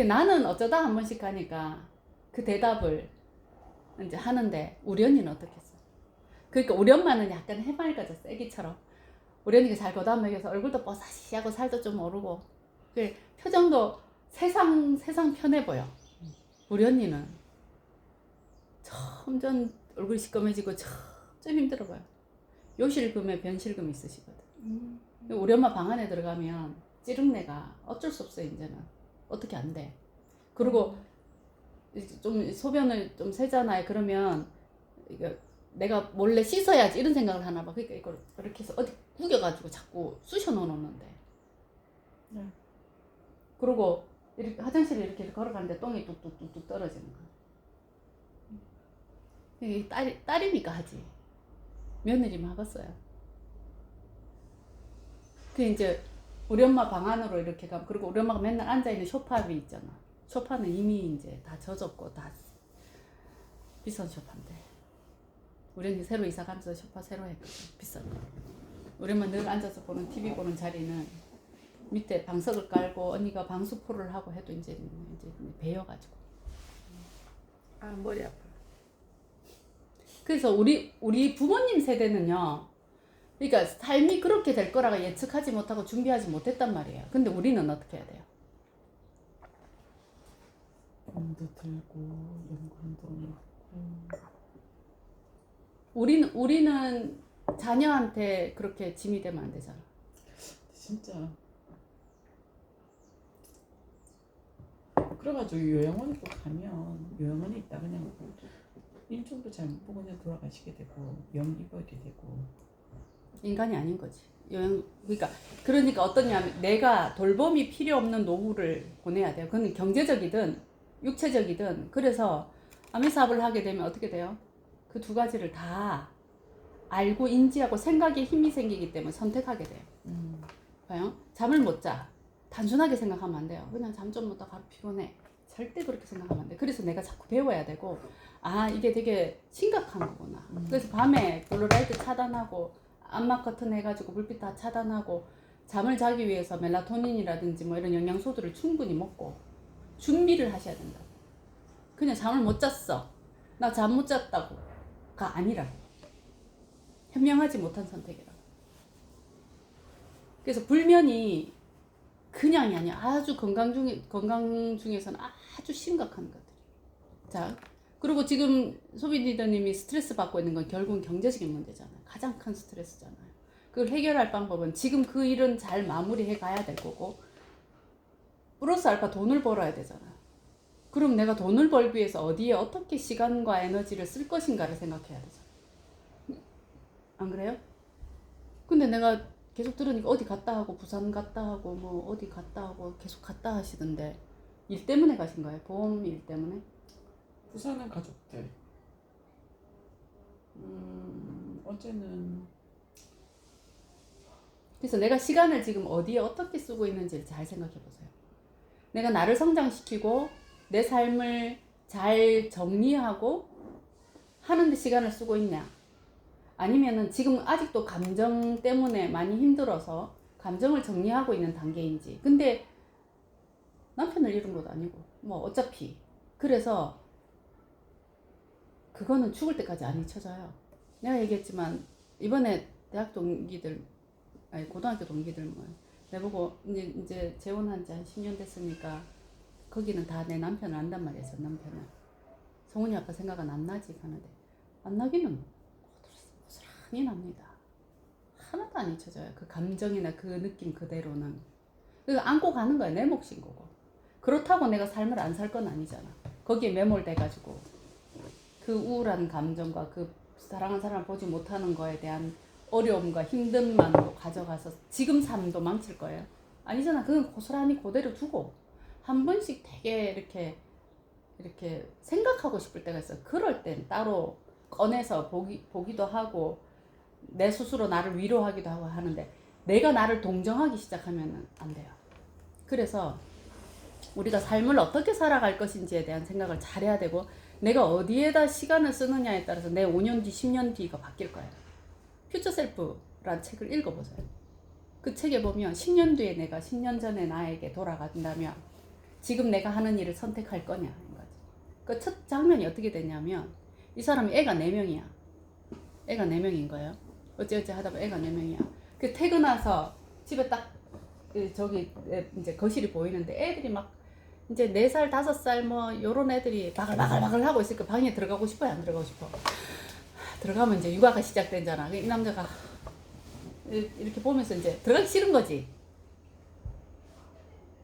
나는 어쩌다 한 번씩 가니까 그 대답을 이제 하는데 우리 언니는 어떻게 했어? 그러니까 우리 엄마는 약간 해맑아졌어. 애기처럼. 우리 언니가 잘 걷어 먹여서 얼굴도 뽀사시하고 살도 좀 오르고 표정도 세상 편해 보여. 우리 언니는 점점 얼굴이 시꺼매지고 점점 힘들어 보여. 요실금에 변실금 있으시거든. 우리 엄마 방 안에 들어가면 찌릉내가 어쩔 수 없어. 이제는 어떻게 안 돼. 그리고 좀 소변을 좀 세잖아요. 그러면 이거 내가 몰래 씻어야지 이런 생각을 하나 봐. 그러니까 이걸 이렇게 해서 어디 구겨가지고 자꾸 쑤셔 넣어놓는데. 그리고 이렇게 화장실에 이렇게 걸어가는데 똥이 뚝뚝뚝뚝 떨어지는 거야. 이게 딸이니까 하지. 며느리만 하겠어요. 그 이제 우리 엄마 방 안으로 이렇게 가면, 그리고 우리 엄마가 맨날 앉아있는 소파 위 있잖아. 소파는 이미 이제 다 젖었고 다 비싼 소파인데 우리 언니 새로 이사 가면서 소파 새로 했거든. 비싼 거. 우리 엄마 늘 앉아서 보는 TV 보는 자리는 밑에 방석을 깔고 언니가 방수포를 하고 해도 이제 베여가지고. 머리 아파. 그래서 우리 부모님 세대는요. 그러니까 삶이 그렇게 될 거라고 예측하지 못하고 준비하지 못했단 말이에요. 근데 우리는 어떻게 해야 돼요? 돈도 들고 연금도 넣고. 우리는 자녀한테 그렇게 짐이 되면 안 되잖아. 진짜. 그래가지고 요양원에 또 가면 요양원에 있다 그냥 인중도 잘 못 보고 그냥 돌아가시게 되고 병 입어게 되고. 인간이 아닌 거지. 그러니까 어떠냐면 내가 돌봄이 필요 없는 노후를 보내야 돼요. 그건 경제적이든 육체적이든. 그래서 아미사업을 하게 되면 어떻게 돼요? 그 두 가지를 다 알고 인지하고 생각에 힘이 생기기 때문에 선택하게 돼요. 봐요. 잠을 못 자. 단순하게 생각하면 안 돼요. 그냥 잠 좀 못 자 바로 피곤해. 절대 그렇게 생각하면 안 돼. 그래서 내가 자꾸 배워야 되고, 아 이게 되게 심각한 거구나. 그래서 밤에 블루라이트 차단하고 암막 커튼 해가지고 불빛 다 차단하고 잠을 자기 위해서 멜라토닌이라든지 뭐 이런 영양소들을 충분히 먹고 준비를 하셔야 된다고. 그냥 잠을 못 잤어. 나 잠 못 잤다고가 아니라고. 현명하지 못한 선택이라고. 그래서 불면이 그냥이 아니야. 아주 건강 중에서는 아주 심각한 것들이. 자, 그리고 지금 소비리더님이 스트레스 받고 있는 건 결국은 경제적인 문제잖아요. 가장 큰 스트레스잖아요. 그걸 해결할 방법은 지금 그 일은 잘 마무리해 가야 될 거고, 플러스 알파 돈을 벌어야 되잖아요. 그럼 내가 돈을 벌기 위해서 어디에 어떻게 시간과 에너지를 쓸 것인가를 생각해야 되잖아요. 안 그래요? 근데 내가 계속 들으니까 어디 갔다 하고 부산 갔다 하고 뭐 어디 갔다 하고 계속 갔다 하시던데 일 때문에 가신 거예요? 보험 일 때문에? 부산은 가족들. 어제는 그래서 내가 시간을 지금 어디에 어떻게 쓰고 있는지를 잘 생각해 보세요. 내가 나를 성장시키고 내 삶을 잘 정리하고 하는데 시간을 쓰고 있냐? 아니면은 지금 아직도 감정 때문에 많이 힘들어서 감정을 정리하고 있는 단계인지. 근데 남편을 잃은 것도 아니고 뭐 어차피 그래서 그거는 죽을 때까지 안 잊혀져요. 내가 얘기했지만 이번에 대학 동기들 아니 고등학교 동기들 뭐 내보고 이제 재혼한 지 한 10년 됐으니까 거기는 다 내 남편을 안단 말이야. 전 남편을. 성훈이 아빠 생각은 안 나지 하는데 안 나기는 고스란히 납니다. 하나도 안 잊혀져요. 그 감정이나 그 느낌 그대로는. 그래서 안고 가는 거야. 내 몫인 거고. 그렇다고 내가 삶을 안 살 건 아니잖아. 거기에 매몰돼가지고 그 우울한 감정과 그 사랑하는 사람을 보지 못하는 거에 대한 어려움과 힘듦만으로 가져가서 지금 삶도 망칠 거예요. 아니잖아. 그건 고스란히 그대로 두고 한 번씩 되게 이렇게 생각하고 싶을 때가 있어. 그럴 땐 따로 꺼내서 보기도 하고 내 스스로 나를 위로하기도 하고 하는데 내가 나를 동정하기 시작하면 안 돼요. 그래서 우리가 삶을 어떻게 살아갈 것인지에 대한 생각을 잘해야 되고 내가 어디에다 시간을 쓰느냐에 따라서 내 5년 뒤, 10년 뒤가 바뀔 거예요. 퓨처셀프라는 책을 읽어보세요. 그 책에 보면 10년 뒤에 내가 10년 전에 나에게 돌아간다면 지금 내가 하는 일을 선택할 거냐 하는 거지. 그 첫 장면이 어떻게 되냐면 이 사람이 애가 4명이야. 애가 4명인 거예요. 어찌어찌 하다 보면 애가 4명이야. 그 퇴근해서 집에 딱 저기 이제 거실이 보이는데 애들이 막 이제 4살, 5살 뭐 요런 애들이 바글바글 하고 있으니까 방에 들어가고 싶어요? 안 들어가고 싶어? 들어가면 이제 육아가 시작되잖아. 이 남자가 이렇게 보면서 이제 들어가기 싫은 거지.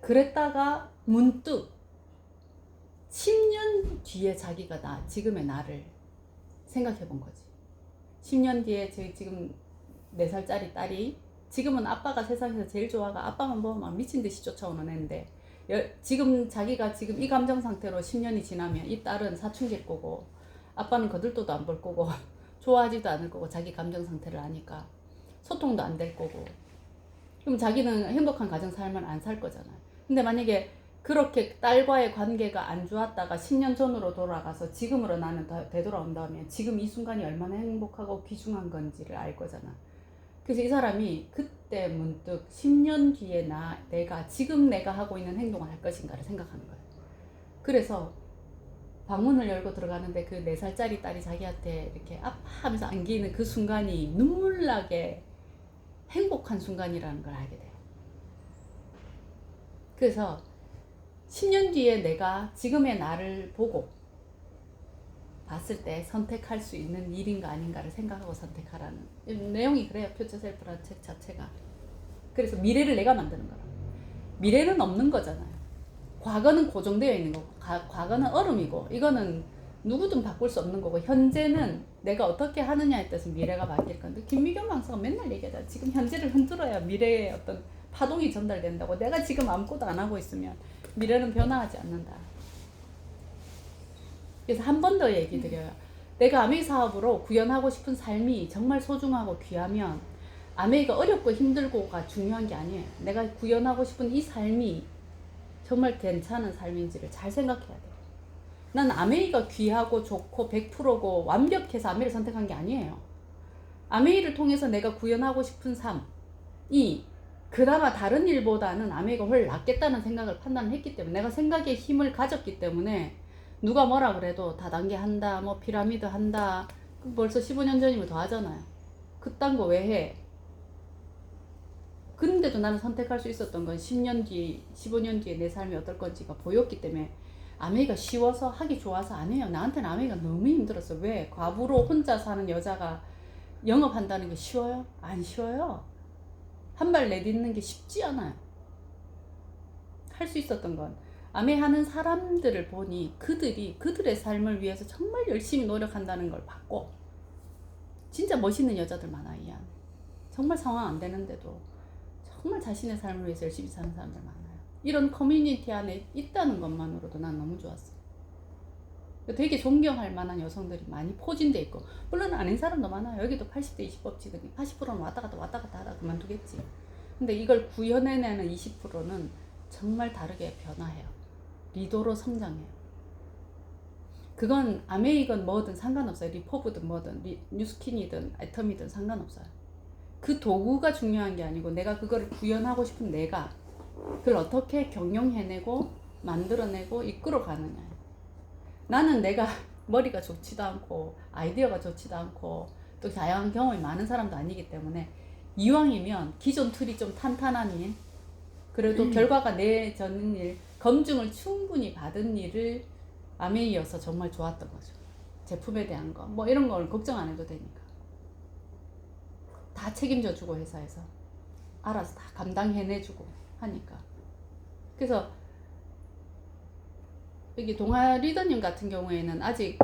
그랬다가 문득 10년 뒤에 자기가 지금의 나를 생각해 본 거지. 10년 뒤에 지금 4살짜리 딸이 지금은 아빠가 세상에서 제일 좋아가 아빠만 보면 막 미친 듯이 쫓아오는 애인데 지금 자기가 지금 이 감정 상태로 10년이 지나면 이 딸은 사춘기일 거고 아빠는 거들떠도 안 볼 거고 좋아하지도 않을 거고 자기 감정 상태를 아니까 소통도 안 될 거고 그럼 자기는 행복한 가정 삶을 안 살 거잖아요. 근데 만약에 그렇게 딸과의 관계가 안 좋았다가 10년 전으로 돌아가서 지금으로 나는 되돌아온다면 지금 이 순간이 얼마나 행복하고 귀중한 건지를 알 거잖아. 그래서 이 사람이 그때 문득 10년 뒤에 지금 내가 하고 있는 행동을 할 것인가를 생각하는 거예요. 그래서 방문을 열고 들어가는데 그 4살짜리 딸이 자기한테 이렇게 아파하면서 안기는 그 순간이 눈물나게 행복한 순간이라는 걸 알게 돼요. 그래서 10년 뒤에 내가 지금의 나를 보고 봤을 때 선택할 수 있는 일인가 아닌가를 생각하고 선택하라는 내용이 그래요. 퓨처셀프라는 책 자체가. 그래서 미래를 내가 만드는 거라. 미래는 없는 거잖아요. 과거는 고정되어 있는 거고 과거는 얼음이고 이거는 누구든 바꿀 수 없는 거고 현재는 내가 어떻게 하느냐에 따라서 미래가 바뀔 건데 김미경 강사가 맨날 얘기하잖아. 지금 현재를 흔들어야 미래의 어떤 파동이 전달된다고. 내가 지금 아무것도 안 하고 있으면 미래는 변화하지 않는다. 그래서 한 번 더 얘기 드려요. 내가 아메이 사업으로 구현하고 싶은 삶이 정말 소중하고 귀하면 아메이가 어렵고 힘들고가 중요한 게 아니에요. 내가 구현하고 싶은 이 삶이 정말 괜찮은 삶인지를 잘 생각해야 돼요. 난 아메이가 귀하고 좋고 100%고 완벽해서 아메이를 선택한 게 아니에요. 아메이를 통해서 내가 구현하고 싶은 삶이 그나마 다른 일보다는 아메이가 훨씬 낫겠다는 생각을 판단을 했기 때문에 내가 생각에 힘을 가졌기 때문에 누가 뭐라 그래도 다단계 한다, 뭐 피라미드 한다, 벌써 15년 전이면 더 하잖아요. 그딴 거 왜 해? 근데도 나는 선택할 수 있었던 건 10년 뒤, 15년 뒤에 내 삶이 어떨 건지가 보였기 때문에 아메이가 쉬워서 하기 좋아서 안 해요. 나한테는 아메이가 너무 힘들었어. 왜? 과부로 혼자 사는 여자가 영업한다는 게 쉬워요? 안 쉬워요. 한 발 내딛는 게 쉽지 않아요. 할 수 있었던 건 아메하는 사람들을 보니 그들의 삶을 위해서 정말 열심히 노력한다는 걸 봤고 진짜 멋있는 여자들 많아 이 안에. 정말 상황 안 되는데도 정말 자신의 삶을 위해서 열심히 사는 사람들 많아요. 이런 커뮤니티 안에 있다는 것만으로도 난 너무 좋았어. 되게 존경할 만한 여성들이 많이 포진돼 있고, 물론 아닌 사람도 많아요. 여기도 80대 20 법칙은 80%는 왔다 갔다 하다 그만두겠지. 근데 이걸 구현해내는 20%는 정말 다르게 변화해요. 리더로 성장해요. 그건 아메이건 뭐든 상관없어요. 리포브든 뭐든 뉴스킨이든 애텀이든 상관없어요. 그 도구가 중요한 게 아니고 내가 그거를 구현하고 싶은 내가 그걸 어떻게 경영해내고 만들어내고 이끌어가느냐. 나는 내가 머리가 좋지도 않고 아이디어가 좋지도 않고 또 다양한 경험이 많은 사람도 아니기 때문에 이왕이면 기존 틀이 좀 탄탄하니 그래도 결과가 내전인 일, 검증을 충분히 받은 일을 아메이어서 정말 좋았던 거죠. 제품에 대한 거 뭐 이런 걸 걱정 안 해도 되니까 다 책임져 주고 회사에서 알아서 다 감당해내주고 하니까. 그래서 여기 동아 리더님 같은 경우에는 아직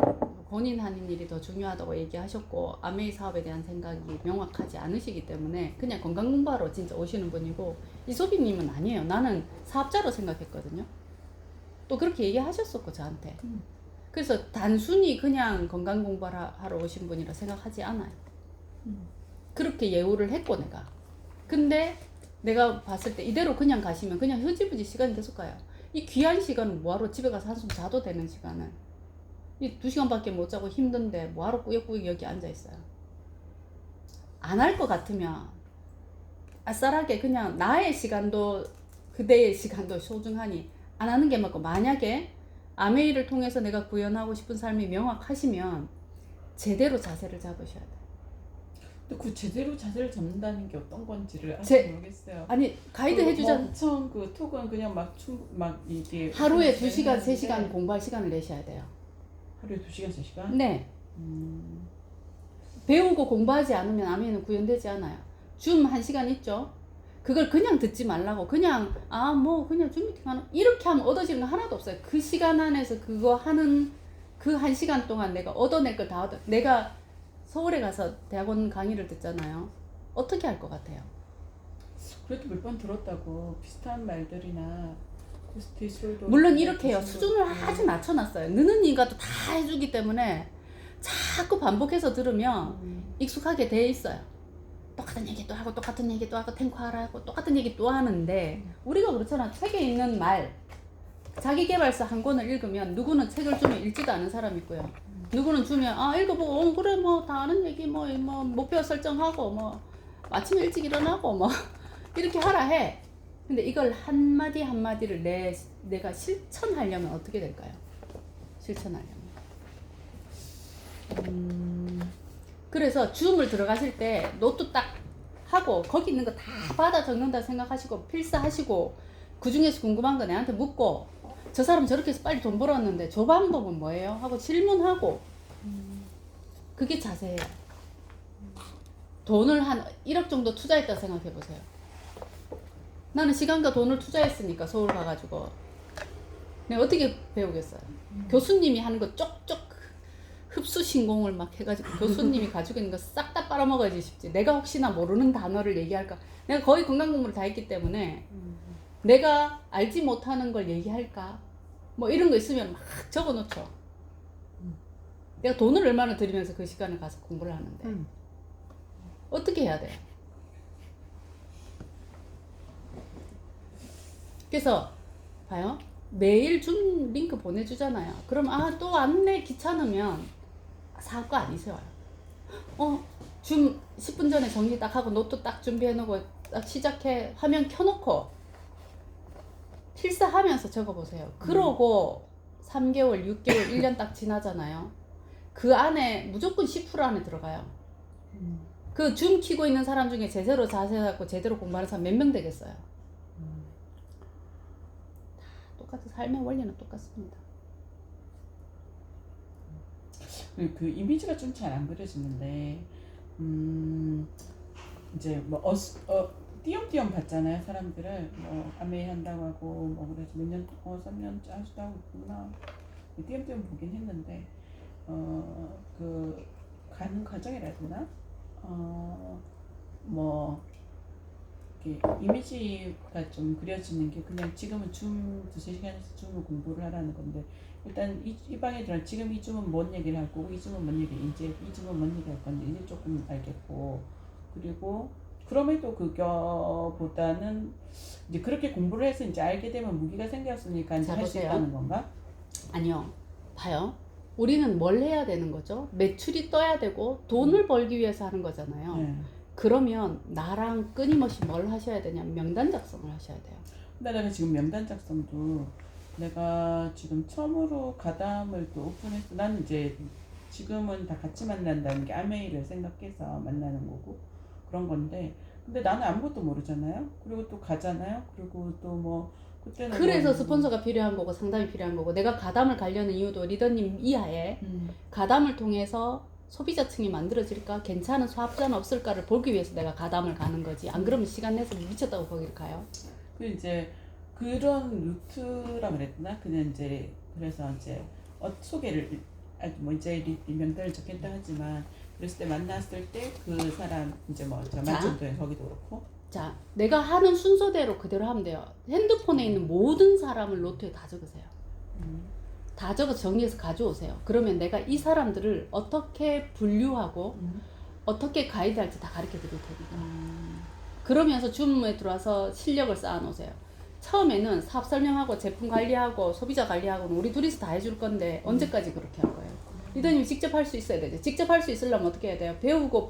본인 하는 일이 더 중요하다고 얘기하셨고 아메이 사업에 대한 생각이 명확하지 않으시기 때문에 그냥 건강 공부하러 진짜 오시는 분이고, 이소비님은 아니에요. 나는 사업자로 생각했거든요. 또 그렇게 얘기하셨었고 저한테. 그래서 단순히 그냥 건강 공부하러 오신 분이라 생각하지 않아요. 그렇게 예우를 했고 내가. 근데 내가 봤을 때 이대로 그냥 가시면 그냥 흐지부지 시간이 계속 가요. 이 귀한 시간은 뭐하러 집에 가서 한숨 자도 되는 시간을 이 2시간밖에 못 자고 힘든데 뭐하러 꾸역꾸역 여기 앉아있어요. 안 할 것 같으면 아싸라게 그냥 나의 시간도 그대의 시간도 소중하니 안 하는 게 맞고, 만약에 아메이를 통해서 내가 구현하고 싶은 삶이 명확하시면 제대로 자세를 잡으셔야 돼요. 근데 그 제대로 자세를 잡는다는 게 어떤 건지를 아직 모르겠어요. 아니 가이드 해주잖아. 엄청 그 톡은 그냥 막 이게 하루에 2시간 3시간 공부할 시간을 내셔야 돼요. 하루에 2시간 3시간? 네. 배우고 공부하지 않으면 아메이는 구현되지 않아요. 줌 1시간 있죠. 그걸 그냥 듣지 말라고 그냥 그냥 줌 미팅 하는 이렇게 하면 얻어지는 거 하나도 없어요. 그 시간 안에서 그거 하는 그 1시간 동안 내가 얻어낼 걸 다 내가 서울에 가서 대학원 강의를 듣잖아요. 어떻게 할 것 같아요? 그래도 몇 번 들었다고 비슷한 말들이나 스테이솔도 물론 이렇게 해요. 수준을 아주 낮춰놨어요. 느는 이가도 다 해주기 때문에 자꾸 반복해서 들으면 익숙하게 돼 있어요. 똑같은 얘기 또 하고 똑같은 얘기 또 하고 탱커하라 하고 똑같은 얘기 또 하는데, 우리가 그렇잖아. 책에 있는 말, 자기계발서 한 권을 읽으면 누구는 책을 주면 읽지도 않은 사람이 있고요. 누구는 주면 읽어보고 그래 뭐 다 아는 얘기 뭐 목표 설정하고 뭐 아침에 일찍 일어나고 뭐 이렇게 하라 해. 근데 이걸 한마디 한마디를 내가 실천하려면 어떻게 될까요? 실천하려면. 그래서 줌을 들어가실 때 노트 딱 하고 거기 있는 거 다 받아 적는다 생각하시고 필사하시고, 그 중에서 궁금한 거 내한테 묻고, 저 사람 저렇게 해서 빨리 돈 벌었는데 저 방법은 뭐예요? 하고 질문하고. 그게 자세예요. 돈을 한 1억 정도 투자했다 생각해 보세요. 나는 시간과 돈을 투자했으니까 서울 가가지고 내가 어떻게 배우겠어요? 교수님이 하는 거 쪽쪽 흡수 신공을 막 해가지고 교수님이 가지고 있는 거 싹 다 빨아먹어야지 싶지. 내가 혹시나 모르는 단어를 얘기할까? 내가 거의 건강 공부를 다 했기 때문에 내가 알지 못하는 걸 얘기할까? 뭐 이런 거 있으면 막 적어놓죠. 내가 돈을 얼마나 들이면서 그 시간을 가서 공부를 하는데 어떻게 해야 돼요? 그래서 봐요. 매일 줌 링크 보내주잖아요. 그럼 또 안내 귀찮으면 사과 안 있어요. 줌 10분 전에 정리 딱 하고 노트 딱 준비해놓고 딱 시작해 화면 켜놓고 필사하면서 적어보세요. 그러고 3개월, 6개월, 1년 딱 지나잖아요. 그 안에 무조건 10% 안에 들어가요. 그 줌 키고 있는 사람 중에 제대로 자세하고 제대로 공부하는 사람 몇 명 되겠어요? 똑같은 삶의 원리는 똑같습니다. 그 이미지가 좀 잘 안 그려지는데 이제 뭐 띄엄띄엄 봤잖아요. 사람들을 뭐 아메이 한다고 하고 뭐 그래서 몇 년 3년 하시도 하고 있구나. 띄엄띄엄 보긴 했는데 그 가는 과정이라 해야 되나? 뭐 이렇게 이미지가 좀 그려지는 게 그냥 지금은 줌 두세 시간에서 줌을 공부를 하라는 건데 일단 이 방에 들어 지금 이 줌은 뭔 얘기를 할 거고 이 줌은 뭔 얘기 이제 이 줌은 뭔 얘기 할 건데 이제 조금 알겠고 그리고 그럼에도 그거보다는 이제 그렇게 공부를 해서 이제 알게 되면 무기가 생겼으니까 이제 자, 할 수 보세요. 있다는 건가? 아니요. 봐요. 우리는 뭘 해야 되는 거죠? 매출이 떠야 되고 돈을 벌기 위해서 하는 거잖아요. 네. 그러면 나랑 끊임없이 뭘 하셔야 되냐면 명단 작성을 하셔야 돼요. 근데 내가 지금 명단 작성도 내가 지금 처음으로 가담을 또 오픈했어. 나는 이제 지금은 다 같이 만난다는 게 아메이를 생각해서 만나는 거고 그런 건데 근데 나는 아무것도 모르잖아요. 그리고 또 가잖아요. 그리고 또 뭐 그때는 그래서 뭐 스폰서가 필요한 거고 상담이 필요한 거고 내가 가담을 가려는 이유도 리더님 이하에 음. 가담을 통해서 소비자층이 만들어질까 괜찮은 소합자는 없을까를 보기 위해서 내가 가담을 가는 거지. 안 그러면 시간 내서 미쳤다고 거기를 가요. 그 이제 그런 루트라 그랬나? 그냥 이제 그래서 이제 소개를 뭐 이제 이 명단을 적겠다 하지만 그랬을 때 만났을 때 그 사람 이제 뭐 제가 자. 만점도에 거기도 그렇고 자, 내가 하는 순서대로 그대로 하면 돼요. 핸드폰에 있는 모든 사람을 노트에 다 적으세요. 다 적어 정리해서 가져오세요. 그러면 내가 이 사람들을 어떻게 분류하고 어떻게 가이드할지 다 가르쳐 드릴 테니까. 그러면서 줌에 들어와서 실력을 쌓아 놓으세요. 처음에는 사업 설명하고 제품 관리하고 소비자 관리하고는 우리 둘이서 다 해줄 건데 언제까지 그렇게 할 거예요? 리더님이 직접 할 수 있어야 되죠. 직접 할 수 있으려면 어떻게 해야 돼요? 배우고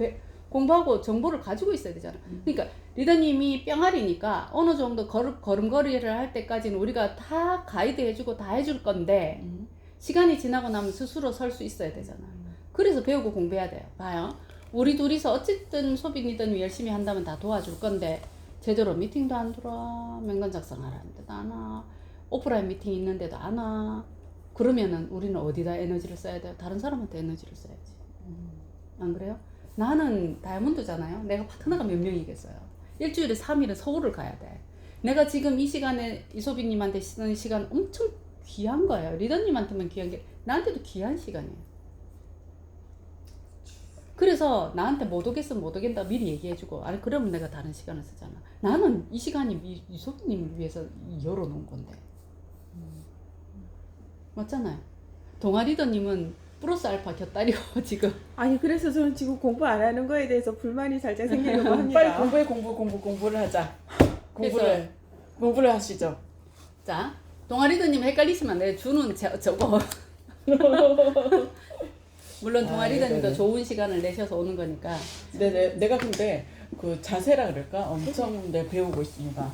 공부하고 정보를 가지고 있어야 되잖아. 그러니까 리더님이 뿅아리니까 어느 정도 걸음걸이를 할 때까지는 우리가 다 가이드 해주고 다 해줄 건데 시간이 지나고 나면 스스로 설 수 있어야 되잖아. 그래서 배우고 공부해야 돼요. 봐요. 우리 둘이서 어쨌든 소비 리더님이 열심히 한다면 다 도와줄 건데 제대로 미팅도 안 들어와. 명단 작성하라는데도 안 와. 오프라인 미팅 있는데도 안 와. 그러면은 우리는 어디다 에너지를 써야 돼요? 다른 사람한테 에너지를 써야지. 안 그래요? 나는 다이아몬드잖아요. 내가 파트너가 몇 명이겠어요? 일주일에 3일은 서울을 가야 돼. 내가 지금 이 시간에 이소빈님한테 쓰는 시간 엄청 귀한 거예요. 리더님한테만 귀한 게 나한테도 귀한 시간이에요. 그래서 나한테 못 오겠으면 못 오겠다 미리 얘기해주고 아니 그러면 내가 다른 시간을 쓰잖아. 나는 이 시간이 이소빈님을 위해서 열어놓은 건데 맞잖아요. 동아 리더님은 플러스 알파 곁다리고 지금 아니 그래서 저는 지금 공부 안 하는 거에 대해서 불만이 살짝 생기려고 합니다. 빨리 공부해 공부를 하자. 공부를 하시죠. 자 동아 리더님 헷갈리시면 내 주는 저거 물론 동아 리더님도 네네. 좋은 시간을 내셔서 오는 거니까 네네. 내가 근데 그 자세라 그럴까? 엄청 내가 배우고 있습니다.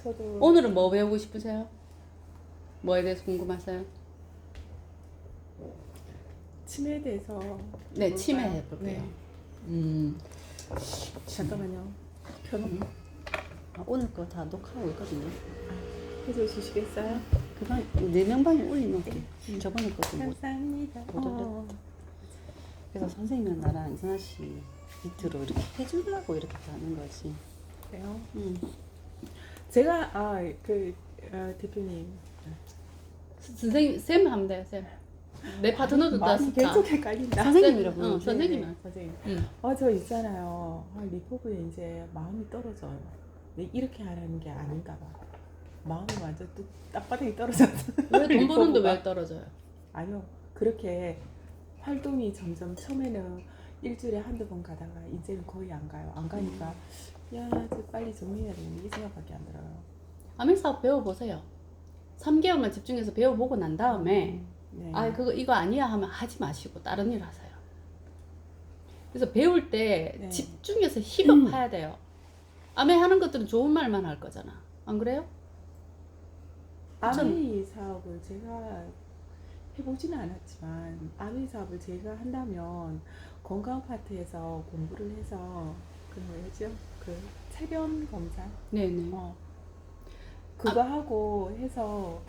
저도 오늘은 뭐 배우고 싶으세요? 뭐에 대해서 궁금하세요? 치매에 대해서 네 볼까요? 치매 해볼게요. 네. 잠깐만요. 아, 오늘 거 다 녹화하고 있거든요. 해줘 주시겠어요? 그방 내 명방에 올려놓을게. 저번에 것도 못. 감사합니다. 못 그래서 선생님은 나랑 이선아 씨 밑으로 이렇게 해주려고 이렇게 하는 거지. 그래요? 응. 대표님 선생님 쌤 하면 돼요 쌤. 내 파트너도 다 마음이 스타. 계속 헷갈린다. 선생님이라고. 응, 선생님. 네, 선생님. 응. 저 있잖아요. 리포브에 이제 마음이 떨어져요. 네, 이렇게 하라는 게 아닌가 봐. 마음이 완전 뚝 땅바닥에 떨어졌어. 왜 돈 버는데 리포브가. 왜 떨어져요? 아니요. 그렇게 활동이 점점 처음에는 일주일에 한두 번 가다가 이제는 거의 안 가요. 안 가니까 야, 저 빨리 정리해야 되는데 이 생각밖에 안 들어요. 아멘 사업 배워보세요. 3개월만 집중해서 배워보고 난 다음에 네. 아 그거 이거 아니야 하면 하지 마시고 다른 일 하세요. 그래서 배울 때 네. 집중해서 힘을 파야 돼요. 아멘 하는 것들은 좋은 말만 할 거잖아. 안 그래요? 아메이 사업을 제가 해보지는 않았지만 아메이 사업을 제가 한다면 건강 파트에서 공부를 해서 그 뭐였죠? 그 체변 검사 네네. 그거 하고 해서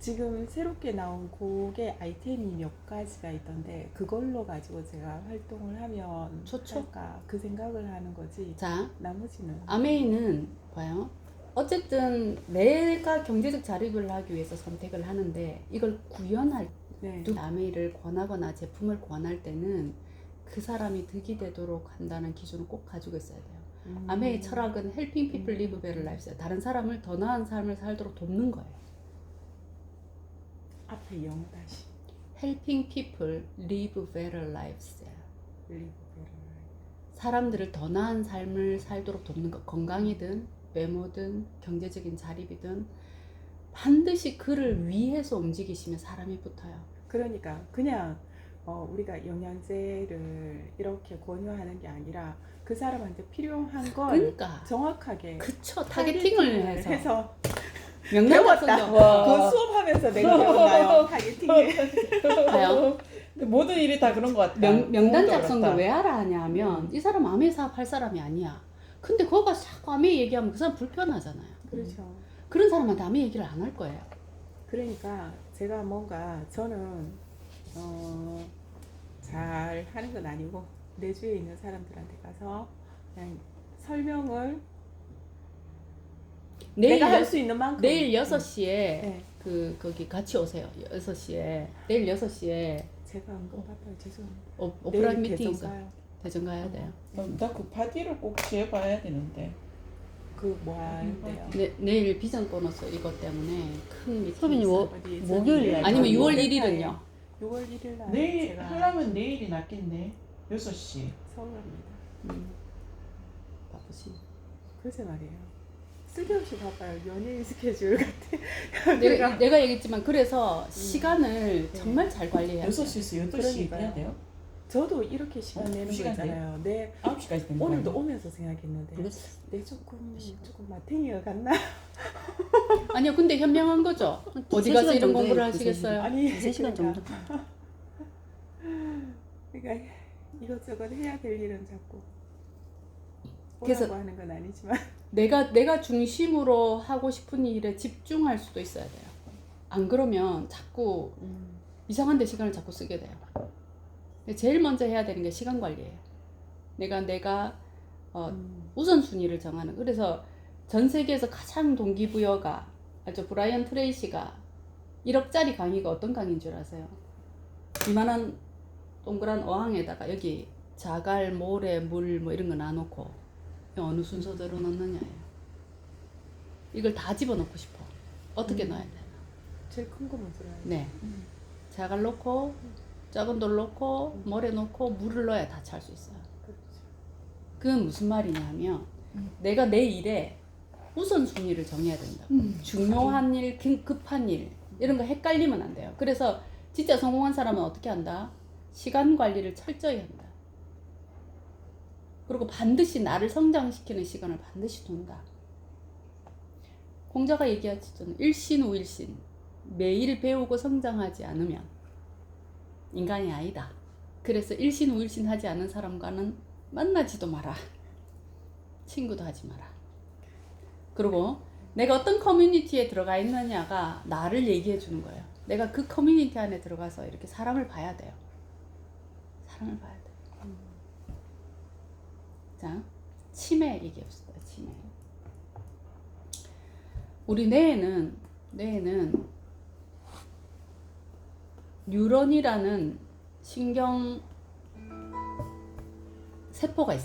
지금 새롭게 나온 그게 아이템이 몇 가지가 있던데 그걸로 가지고 제가 활동을 하면 좋죠. 할까 그 생각을 하는 거지. 자 나머지는 아메이는 봐요. 어쨌든 내가 경제적 자립을 하기 위해서 선택을 하는데 이걸 구현할 네. 아메이를 권하거나 제품을 권할 때는 그 사람이 득이 되도록 한다는 기준을 꼭 가지고 있어야 돼요. 아메의 철학은 helping people live better lives. 다른 사람을 더 나은 삶을 살도록 돕는 거예요. 앞에 영어 다시. helping people live better lives. 리브 베럴. 사람들을 더 나은 삶을 살도록 돕는 것. 건강이든 외모든 경제적인 자립이든 반드시 그를 위해서 움직이시면 사람이 붙어요. 그러니까 그냥 우리가 영양제를 이렇게 권유하는 게 아니라 그 사람한테 필요한 걸 그러니까 정확하게 그쵸. 타겟팅을 해서 배웠다. 명단작성도 그 수업하면서 내가 배웠나요? 타겟팅을. 봐요. 모든 일이 다 그런 것 같아. 명단 공도 작성도 그렇다. 왜 하라 하냐면 이 사람 암에 사업할 사람이 아니야. 근데 그거 가서 자꾸 암에 얘기하면 그 사람 불편하잖아요. 그렇죠. 그런 사람한테 암에 얘기를 안 할 거예요. 그러니까 제가 뭔가 저는 잘 하는 건 아니고 내 주위에 있는 사람들한테 가서 그냥 설명을 내가 할 수 있는 만큼 내일 6시에 네. 거기 같이 오세요. 6시에 내일 6시에 제가 은근 바빠요. 죄송합니다. 오프라인 내일 미팅 개점 있어. 가요. 대전 가야 돼요. 나 그 바디를 꼭 지어봐야 되는데. 그 뭐 하는데요? 내일 비전 보너스 이것 때문에 큰 미팅 소빈이 있어요. 어디 목요일 날 아니면 저녁. 6월 1일은요. 6월 1일 날 내일 제가 하려면 내일이 낫겠네. 6시. 서울 갑니다. 바쁘시. 글쎄 말이에요. 쓸데없이 바빠요. 연예인 스케줄 같아. 내가 얘기했지만 그래서 시간을 정말 잘 관리해야 돼요. 6시에서 8시 그러니까요. 해야 돼요? 저도 이렇게 시간 내는 거 시간 있잖아요. 내 9시까지 되는 오늘도 거예요? 오면서 생각했는데 내 조금 마탱이가 같나? 아니요, 근데 현명한 거죠. 어디 가서 3시간 이런 정도 공부를 해요, 하시겠어요? 아니 3시간 정도. 그러니까 이것저것 해야 될 일은 자꾸 그래서- 오라고 하는 건 아니지만 내가 중심으로 하고 싶은 일에 집중할 수도 있어야 돼요. 안 그러면 자꾸 이상한 데 시간을 자꾸 쓰게 돼요. 제일 먼저 해야 되는 게 시간 관리예요. 내가 우선순위를 정하는. 그래서 전 세계에서 가장 동기부여가 알죠? 브라이언 트레이시가 1억짜리 강의가 어떤 강의인 줄 아세요? 이만한 동그란 어항에다가 여기 자갈, 모래, 물 뭐 이런 거 놔놓고 어느 순서대로 넣느냐예요. 이걸 다 집어넣고 싶어. 어떻게 넣어야 되나? 제일 큰 거 먼저 해야 돼. 네. 자갈 넣고 작은 돌 넣고 모래 넣고 물을 넣어야 다 찰 수 있어요. 그렇죠. 그건 무슨 말이냐면 내가 내 일에 우선순위를 정해야 된다. 중요한 일, 급한 일 이런 거 헷갈리면 안 돼요. 그래서 진짜 성공한 사람은 어떻게 한다? 시간 관리를 철저히 한다. 그리고 반드시 나를 성장시키는 시간을 반드시 둔다. 공자가 얘기하셨잖아요. 일신우일신. 매일 배우고 성장하지 않으면 인간이 아니다. 그래서 일신우일신 하지 않은 사람과는 만나지도 마라. 친구도 하지 마라. 그리고 내가 어떤 커뮤니티에 들어가 있느냐가 나를 얘기해 주는 거예요. 내가 그 커뮤니티 안에 들어가서 이렇게 사람을 봐야 돼요. 사람을 봐야 돼요. 자, 치매 얘기합시다. 치매. 우리 뇌에는 뉴런이라는 신경 세포가 있어요.